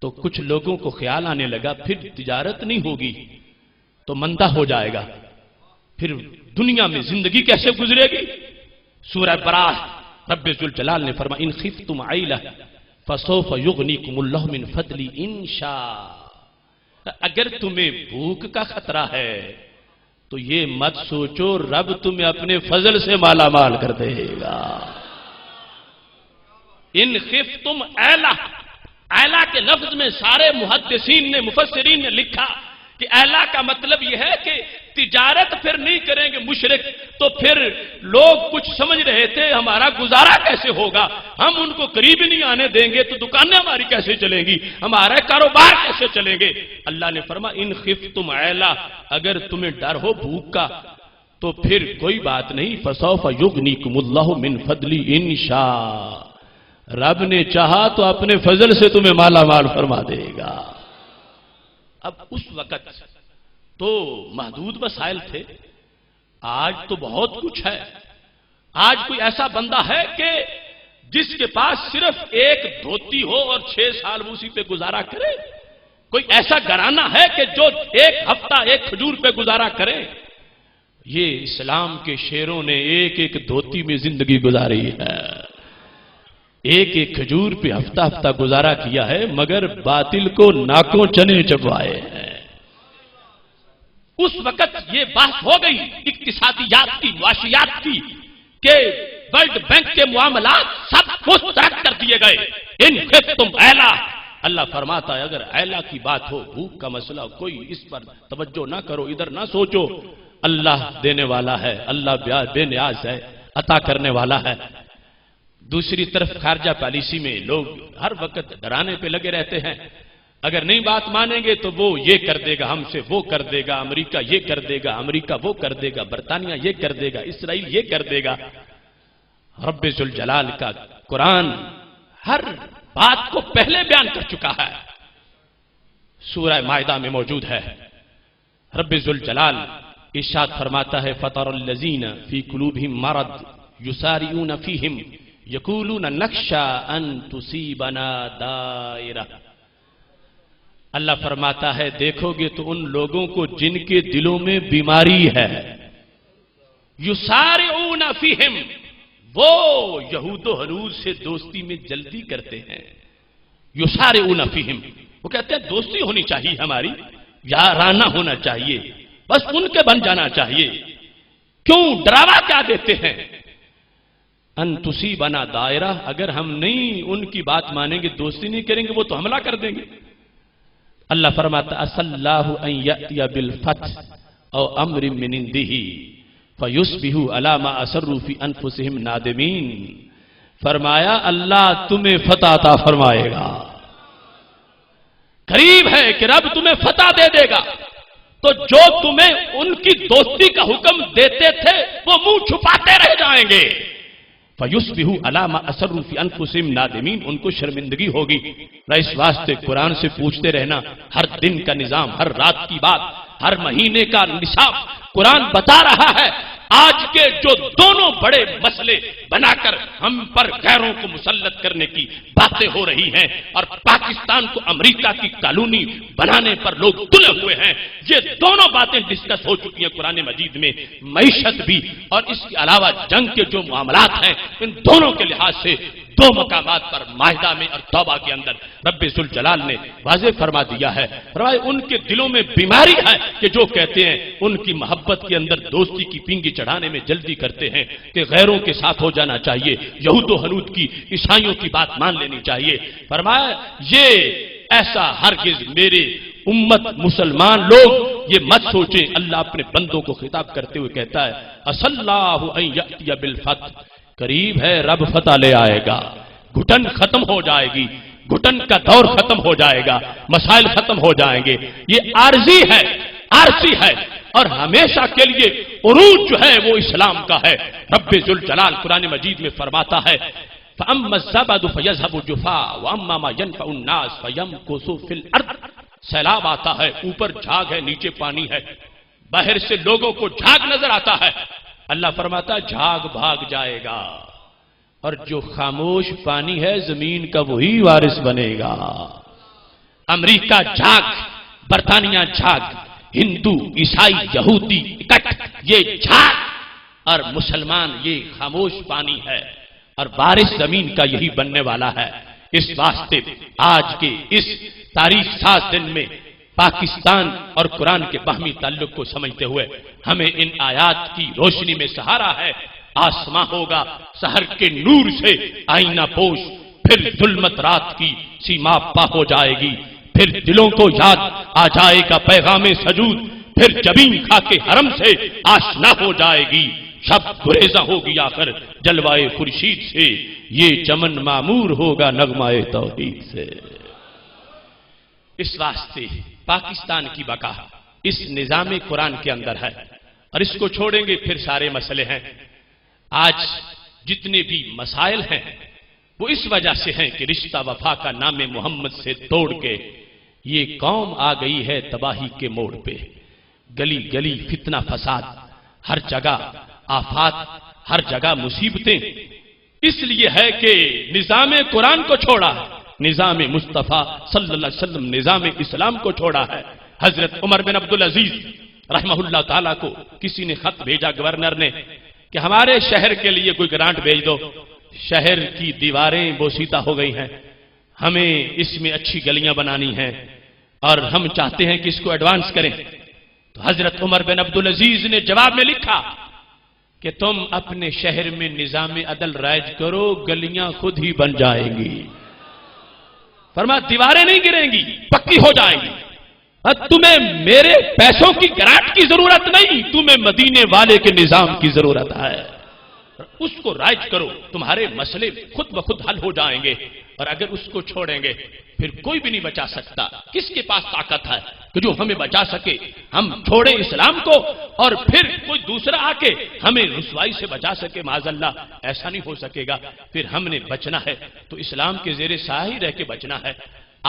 تو کچھ لوگوں کو خیال آنے لگا پھر تجارت نہیں ہوگی تو مندہ ہو جائے گا، پھر دنیا میں زندگی کیسے گزرے گی؟ سورہ براہ رب ذوالجلال نے فرمایا ان خفتم عیلہ فسوف یغنیکم اللہ من فضلہ ان شاء، اگر تمہیں بھوک کا خطرہ ہے تو یہ مت سوچو رب تمہیں اپنے فضل سے مالا مال کر دے گا۔ ان خفتم عیلہ، اعلیٰ کے لفظ میں سارے محدثین نے، مفسرین نے لکھا کہ اعلیٰ کا مطلب یہ ہے کہ تجارت پھر نہیں کریں گے مشرک تو پھر لوگ کچھ سمجھ رہے تھے ہمارا گزارا کیسے ہوگا، ہم ان کو قریب نہیں آنے دیں گے تو دکانیں ہماری کیسے چلیں گی، ہمارا کاروبار کیسے چلیں گے۔ اللہ نے فرمایا ان خفتم عیلہ، اگر تمہیں ڈر ہو بھوک کا تو پھر کوئی بات نہیں، فسوف یغنیکم اللہ من فضلہ ان شاء، رب نے چاہا تو اپنے فضل سے تمہیں مالا مال فرما دے گا۔ اب اس وقت تو محدود وسائل تھے، آج تو بہت کچھ ہے۔ آج کوئی ایسا بندہ ہے کہ جس کے پاس صرف ایک دھوتی ہو اور 6 سال وہ اسی پہ گزارا کرے، کوئی ایسا گھرانہ ہے کہ جو ایک ہفتہ ایک کھجور پہ گزارا کرے۔ یہ اسلام کے شیروں نے ایک ایک دھوتی میں زندگی گزاری ہے، ایک ایک کھجور پہ ہفتہ ہفتہ گزارا کیا ہے، مگر باطل کو ناکوں چنے چبوائے ہیں۔ اس وقت یہ بات ہو گئی اقتصادیات کی، معاشیات کی، کہ ورلڈ بینک کے معاملات سب کچھ ترک کر دیے گئے۔ ان خفتم عیلہ، اللہ فرماتا ہے اگر عیلہ کی بات ہو، بھوک کا مسئلہ، کوئی اس پر توجہ نہ کرو، ادھر نہ سوچو، اللہ دینے والا ہے، اللہ بے نیاز ہے، عطا کرنے والا ہے۔ دوسری طرف خارجہ پالیسی میں لوگ ہر وقت ڈرانے پہ لگے رہتے ہیں، اگر نہیں بات مانیں گے تو وہ یہ کر دے گا، ہم سے وہ کر دے گا، امریکہ یہ کر دے گا، امریکہ وہ کر دے گا، برطانیہ یہ کر دے گا، اسرائیل یہ کر دے گا۔ رب ذوالجلال کا قرآن ہر بات کو پہلے بیان کر چکا ہے، سورہ مائدہ میں موجود ہے۔ رب ذوالجلال ارشاد فرماتا ہے فَتَرَ الَّذِينَ فِي قُلُوبِهِم مَرَضٌ يُسَارِعُونَ فِيهِمْ یقولون نخشى ان تصیبنا دائرہ، اللہ فرماتا ہے دیکھو گے تو ان لوگوں کو جن کے دلوں میں بیماری ہے، یسارعون فیہم، وہ یہود و حنود سے دوستی میں جلدی کرتے ہیں، یسارعون فیہم، وہ کہتے ہیں دوستی ہونی چاہیے ہماری، یارانہ ہونا چاہیے، بس ان کے بن جانا چاہیے۔ کیوں ڈراوا کیا دیتے ہیں؟ ان تصیبنا دائرہ، اگر ہم نہیں ان کی بات مانیں گے، دوستی نہیں کریں گے، وہ تو حملہ کر دیں گے۔ اللہ فرماتا عسى الله ان ياتي بالفتح او امر من عنده فيصبحوا على ما اسروا في انفسهم نادمين، فرمایا اللہ تمہیں فتح عطا فرمائے گا، قریب ہے کہ رب تمہیں فتح دے دے گا، تو جو تمہیں ان کی دوستی کا حکم دیتے تھے وہ منہ چھپاتے رہ جائیں گے۔ فَيُصْبِحُوا عَلَىٰ مَا أَسَرُّوا فِي أَنفُسِهِمْ نَادِمِينَ، ان کو شرمندگی ہوگی۔ اس واسطے قرآن سے پوچھتے رہنا، ہر دن کا نظام، ہر رات کی بات، ہر مہینے کا نصاب قرآن بتا رہا ہے۔ آج کے جو دونوں بڑے مسئلے بنا کر ہم پر غیروں کو مسلط کرنے کی باتیں ہو رہی ہیں اور پاکستان کو امریکہ کی کالونی بنانے پر لوگ تلے ہوئے ہیں، یہ دونوں باتیں ڈسکس ہو چکی ہیں قرآن مجید میں، معیشت بھی اور اس کے علاوہ جنگ کے جو معاملات ہیں، ان دونوں کے لحاظ سے دو مقامات پر مائدہ میں اور توبہ کے اندر رب ذوالجلال نے واضح فرما دیا ہے۔ فرمایا ان کے دلوں میں بیماری ہے کہ جو کہتے ہیں ان کی محبت کے اندر دوستی کی پینگی چڑھانے میں جلدی کرتے ہیں کہ غیروں کے ساتھ ہو جانا چاہیے، یہود و ہنود کی، عیسائیوں کی بات مان لینی چاہیے۔ فرمایا یہ ایسا ہرگز میرے امت مسلمان لوگ یہ مت سوچیں۔ اللہ اپنے بندوں کو خطاب کرتے ہوئے کہتا ہے عسى الله ان ياتي بالفتح، قریب ہے رب فتح لے آئے گا، گھٹن ختم ہو جائے گی، گھٹن کا دور ختم ہو جائے گا، مسائل ختم ہو جائیں گے۔ یہ عارضی ہے، عارضی ہے، اور ہمیشہ کے لیے عروج جو ہے وہ اسلام کا ہے۔ رب ذوالجلال قرآن مجید میں فرماتا ہے فَأَمَّا الزَّبَدُ فَيَذْهَبُ جُفَاءً وَأَمَّا مَا يَنفَعُ النَّاسَ فَيَمْكُثُ فِي الْأَرْضِ، سیلاب آتا ہے، اوپر جھاگ ہے، نیچے پانی ہے، باہر سے لوگوں کو جھاگ نظر آتا ہے، اللہ فرماتا ہے جھاگ بھاگ جائے گا، اور جو خاموش پانی ہے زمین کا وہی وارث بنے گا۔ امریکہ جھاگ، برطانیہ جھاگ، ہندو، عیسائی، یہودی اکٹھ، یہ جھاگ، اور مسلمان یہ خاموش پانی ہے، اور بارش زمین کا یہی بننے والا ہے۔ اس واسطے آج کے اس تاریخ ساز دن میں پاکستان اور قرآن کے باہمی تعلق کو سمجھتے ہوئے ہمیں ان آیات کی روشنی میں سہارا ہے۔ آسماں ہوگا سحر کے نور سے آئینہ پوش، پھر ظلمت رات کی سیما پا ہو جائے گی، پھر دلوں کو یاد آ جائے گا پیغام سجود، پھر جبین کھا کے حرم سے آشنا ہو جائے گی، شب گریزہ ہوگی آخر جلوائے خورشید سے، یہ چمن معمور ہوگا نغمہ توحید سے۔ اس واسطے پاکستان کی بقا اس نظام قرآن کے اندر ہے، اور اس کو چھوڑیں گے پھر سارے مسئلے ہیں۔ آج جتنے بھی مسائل ہیں وہ اس وجہ سے ہیں کہ رشتہ وفا کا نام محمد سے توڑ کے یہ قوم آ گئی ہے تباہی کے موڑ پہ، گلی گلی فتنہ فساد، ہر جگہ آفات، ہر جگہ مصیبتیں، اس لیے ہے کہ نظام قرآن کو چھوڑا ہے، نظام مصطفیٰ صلی اللہ علیہ وسلم نظام اسلام کو چھوڑا ہے۔ حضرت عمر بن عبدالعزیز رحمہ اللہ تعالیٰ کو کسی نے خط بھیجا گورنر نے کہ ہمارے شہر کے لیے کوئی گرانٹ بھیج دو، شہر کی دیواریں بوسیدہ ہو گئی ہیں، ہمیں اس میں اچھی گلیاں بنانی ہیں اور ہم چاہتے ہیں کہ اس کو ایڈوانس کریں۔ تو حضرت عمر بن عبدالعزیز نے جواب میں لکھا کہ تم اپنے شہر میں نظام عدل رائج کرو، گلیاں خود ہی بن جائیں گی، فرمایا دیواریں نہیں گریں گی، پکی ہو جائیں گی، تمہیں میرے پیسوں کی گرانٹ کی ضرورت نہیں، تمہیں مدینے والے کے نظام کی ضرورت ہے، اس کو رائج کرو، تمہارے مسئلے خود بخود حل ہو جائیں گے۔ اور اگر اس کو چھوڑیں گے پھر کوئی بھی نہیں بچا سکتا۔ کس کے پاس طاقت ہے کہ جو ہمیں بچا سکے؟ ہم چھوڑیں اسلام کو اور پھر کوئی دوسرا آ کے ہمیں رسوائی سے بچا سکے؟ معاذ اللہ ایسا نہیں ہو سکے گا۔ پھر ہم نے بچنا ہے تو اسلام کے زیر سایہ ہی رہ کے بچنا ہے۔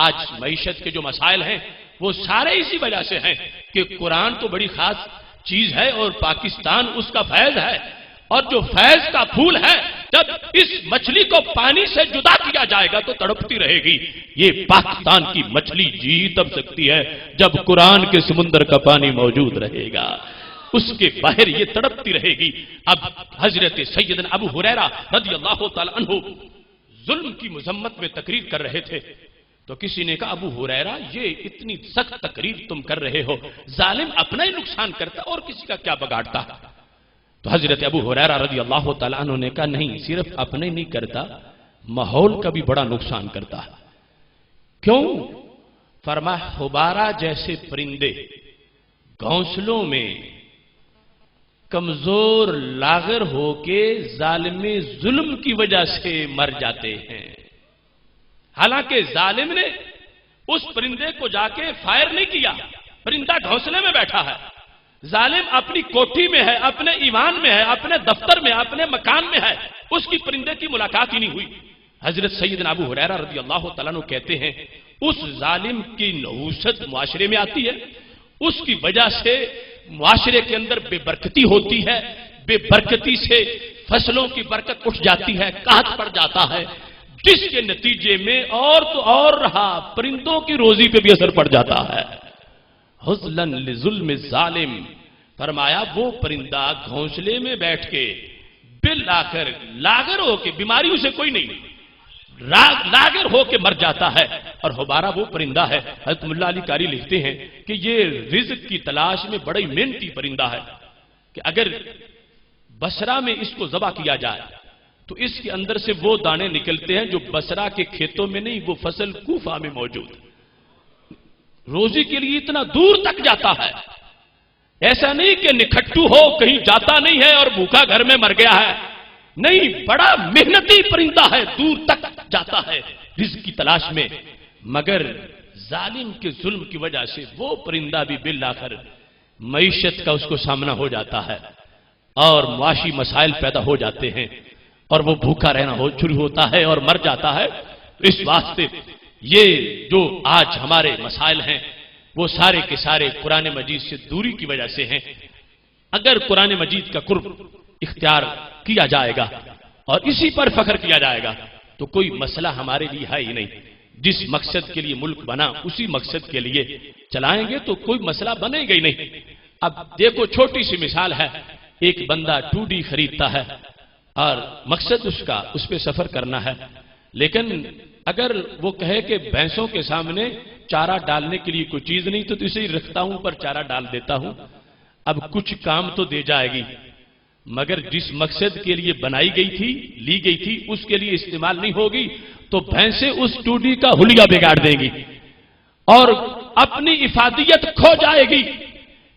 آج معیشت کے جو مسائل ہیں وہ سارے اسی وجہ سے ہیں کہ قرآن تو بڑی خاص چیز ہے اور پاکستان اس کا فیض ہے، اور جو فیض کا پھول ہے جب اس مچھلی کو پانی سے جدا کیا جائے گا تو تڑپتی رہے گی۔ یہ پاکستان کی مچھلی جی تب سکتی ہے جب قرآن کے سمندر کا پانی موجود رہے گا، اس کے باہر یہ تڑپتی رہے گی۔ اب حضرت سیدنا ابو ہریرہ رضی اللہ تعالی عنہ ظلم کی مذمت میں تقریر کر رہے تھے، تو کسی نے کہا ابو ہریرہ یہ اتنی سخت تقریر تم کر رہے ہو، ظالم اپنا ہی نقصان کرتا اور کسی کا کیا بگاڑتا؟ تو حضرت ابو ہریرہ رضی اللہ تعالیٰ عنہ نے کہا نہیں، صرف اپنے نہیں کرتا، ماحول کا بھی بڑا نقصان کرتا ہے۔ کیوں؟ فرمایا حبارہ جیسے پرندے گھونسلوں میں کمزور لاغر ہو کے ظالم ظلم کی وجہ سے مر جاتے ہیں۔ حالانکہ ظالم نے اس پرندے کو جا کے فائر نہیں کیا، پرندہ گھونسلے میں بیٹھا ہے، ظالم اپنی کوٹھی میں ہے، اپنے ایوان میں ہے، اپنے دفتر میں، اپنے مکان میں ہے، اس کی پرندے کی ملاقات ہی نہیں ہوئی۔ حضرت سیدنا ابو ہریرہ رضی اللہ تعالیٰ عنہ کہتے ہیں اس ظالم کی نحوست معاشرے میں آتی ہے، اس کی وجہ سے معاشرے کے اندر بے برکتی ہوتی ہے، بے برکتی سے فصلوں کی برکت اٹھ جاتی ہے، قحط پڑ جاتا ہے، جس کے نتیجے میں اور تو اور رہا پرندوں کی روزی پہ بھی اثر پڑ جاتا ہے۔ حزلن لظلم الظالم، فرمایا وہ پرندہ گھونسلے میں بیٹھ کے بالآخر لاغر ہو کے، بیماری اسے کوئی نہیں، لاغر ہو کے مر جاتا ہے۔ اور حبارہ وہ پرندہ ہے، حضرت ملا علی قاری لکھتے ہیں کہ یہ رزق کی تلاش میں بڑا ہی محنتی پرندہ ہے کہ اگر بصرہ میں اس کو ذبح کیا جائے تو اس کے اندر سے وہ دانے نکلتے ہیں جو بصرہ کے کھیتوں میں نہیں، وہ فصل کوفہ میں موجود، روزی کے لیے اتنا دور تک جاتا ہے۔ ایسا نہیں کہ نکھٹو ہو کہیں جاتا نہیں ہے اور بھوکا گھر میں مر گیا ہے، نہیں، بڑا محنتی پرندہ ہے، دور تک جاتا ہے رزق کی تلاش میں، مگر ظالم کے ظلم کی وجہ سے وہ پرندہ بھی بالآخر معیشت کا اس کو سامنا ہو جاتا ہے اور معاشی مسائل پیدا ہو جاتے ہیں اور وہ بھوکا رہنا شروع ہوتا ہے اور مر جاتا ہے۔ اس واسطے یہ جو آج ہمارے مسائل ہیں وہ سارے کے سارے قرآن مجید سے دوری کی وجہ سے ہیں۔ اگر قرآن مجید کا قرب اختیار کیا جائے گا اور اسی پر فخر کیا جائے گا تو کوئی مسئلہ ہمارے لیے ہے ہی نہیں۔ جس مقصد کے لیے ملک بنا اسی مقصد کے لیے چلائیں گے تو کوئی مسئلہ بنے گا ہی نہیں۔ اب دیکھو چھوٹی سی مثال ہے، ایک بندہ 2D خریدتا ہے اور مقصد اس پہ سفر کرنا ہے، لیکن اگر وہ کہے کہ بھینسوں کے سامنے چارہ ڈالنے کے لیے کوئی چیز نہیں تو اسے ہی رکھتا ہوں پر چارہ ڈال دیتا ہوں، اب کچھ کام تو دے جائے گی مگر جس مقصد کے لیے بنائی گئی تھی، لی گئی تھی، اس کے لیے استعمال نہیں ہوگی تو بھینسیں اس 2D کا حلیہ بگاڑ دیں گی اور اپنی افادیت کھو جائے گی۔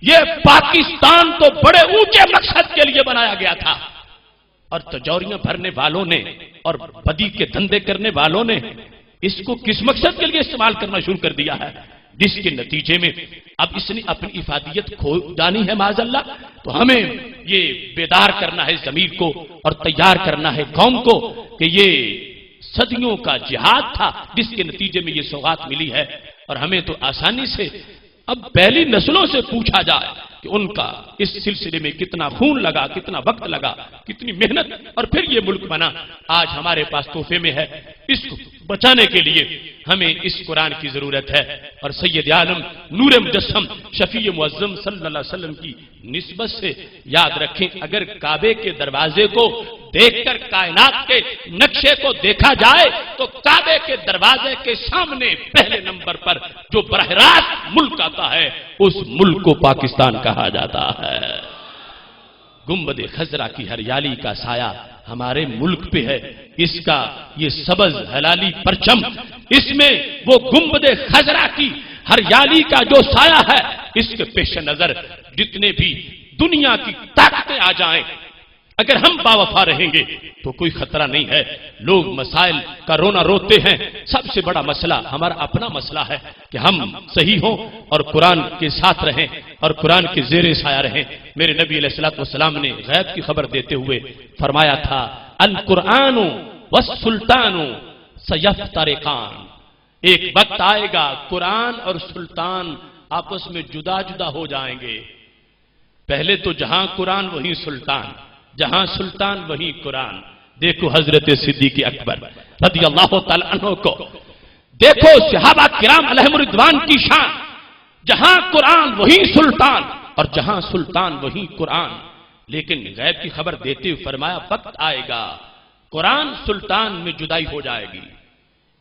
یہ پاکستان تو بڑے اونچے مقصد کے لیے بنایا گیا تھا اور تجوریاں بھرنے والوں نے اور بدی کے دھندے کرنے والوں نے اس کو کس مقصد کے لیے استعمال کرنا شروع کر دیا ہے، جس کے نتیجے میں اب اس نے اپنی افادیت کھو جانی ہے معاذ اللہ۔ تو ہمیں یہ بیدار کرنا ہے ضمیر کو اور تیار کرنا ہے قوم کو کہ یہ صدیوں کا جہاد تھا جس کے نتیجے میں یہ سوغات ملی ہے، اور ہمیں تو آسانی سے اب پہلی نسلوں سے پوچھا جائے کہ ان کا اس سلسلے میں کتنا خون لگا، کتنا وقت لگا، کتنی محنت، اور پھر یہ ملک بنا۔ آج ہمارے پاس تحفے میں ہے، اس کو بچانے کے لیے ہمیں اس قرآن کی ضرورت ہے۔ اور سید عالم نور مجسم شفیع معظم صلی اللہ علیہ وسلم کی نسبت سے یاد رکھیں، اگر کعبے کے دروازے کو دیکھ کر کائنات کے نقشے کو دیکھا جائے تو کعبے کے دروازے کے سامنے پہلے نمبر پر جو براہ راست ملک آتا ہے اس ملک کو پاکستان کہا جاتا ہے۔ گنبد خضرا کی ہریالی کا سایہ ہمارے ملک پہ ہے، اس کا یہ سبز ہلالی پرچم، اس میں وہ گنبد خضرا کی ہریالی کا جو سایہ ہے، اس کے پیش نظر جتنے بھی دنیا کی طاقتیں آ جائیں، اگر ہم باوفا رہیں گے تو کوئی خطرہ نہیں ہے۔ لوگ مسائل کا رونا روتے ہیں، سب سے بڑا مسئلہ ہمارا اپنا مسئلہ ہے کہ ہم صحیح ہوں اور قرآن کے ساتھ رہیں اور قرآن کے زیر سایہ رہیں۔ میرے نبی علیہ الصلوۃ والسلام نے غیب کی خبر دیتے ہوئے فرمایا تھا، القرآن والسلطان سیفترقان، ایک وقت آئے گا قرآن اور سلطان آپس میں جدا جدا ہو جائیں گے۔ پہلے تو جہاں قرآن وہیں سلطان، جہاں سلطان وہیں قرآن۔ دیکھو حضرت صدیق اکبر رضی اللہ تعالی عنہ کو، دیکھو صحابہ کرام علیہم رضوان کی شان، جہاں قرآن وہیں سلطان اور جہاں سلطان وہیں قرآن۔ لیکن غیب کی خبر دیتے ہوئے فرمایا وقت آئے گا قرآن سلطان میں جدائی ہو جائے گی،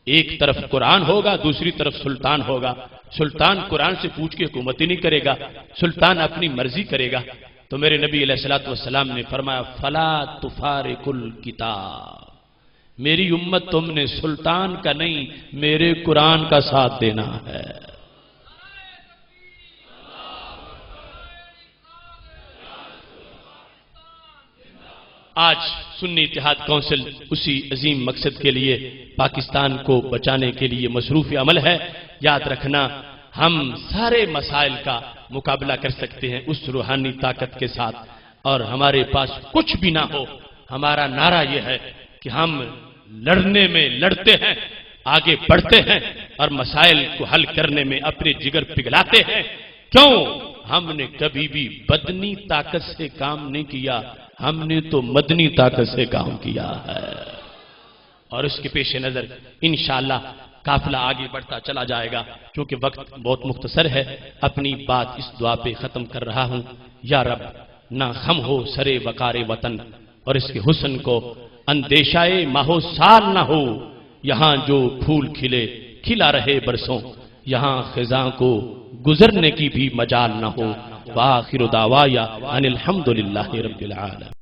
ایک طرف قرآن ہوگا دوسری طرف سلطان ہوگا۔ سلطان قرآن سے پوچھ کے حکومت ہی نہیں کرے گا، سلطان اپنی مرضی کرے گا۔ تو تو میرے نبی علیہ الصلوۃ والسلام نے فرمایا فلا تفارق الکتاب، میری امت تم نے سلطان کا نہیں میرے قرآن کا ساتھ دینا ہے۔ آج سنی اتحاد کونسل اسی عظیم مقصد کے لیے پاکستان کو بچانے کے لیے مصروف عمل ہے۔ یاد رکھنا ہم سارے مسائل کا مقابلہ کر سکتے ہیں اس روحانی طاقت کے ساتھ، اور ہمارے پاس کچھ بھی نہ ہو، ہمارا نعرہ یہ ہے کہ ہم لڑنے میں لڑتے ہیں، آگے بڑھتے ہیں اور مسائل کو حل کرنے میں اپنے جگر پگھلاتے ہیں۔ کیوں؟ ہم نے کبھی بھی بدنی طاقت سے کام نہیں کیا، ہم نے تو مدنی طاقت سے کام کیا ہے۔ اور اس کے پیش نظر انشاءاللہ قافلہ آگے بڑھتا چلا جائے گا۔ کیونکہ وقت بہت مختصر ہے، اپنی بات اس دعا پہ ختم کر رہا ہوں۔ یا رب، نہ خم ہو سرے وقار وطن، اور اس کے حسن کو اندیشائے ماہو سال نہ ہو۔ یہاں جو پھول کھلے کھلا رہے برسوں، یہاں خزاں کو گزرنے کی بھی مجال نہ ہو۔ وآخر دعوایا ان الحمدللہ رب العالمین۔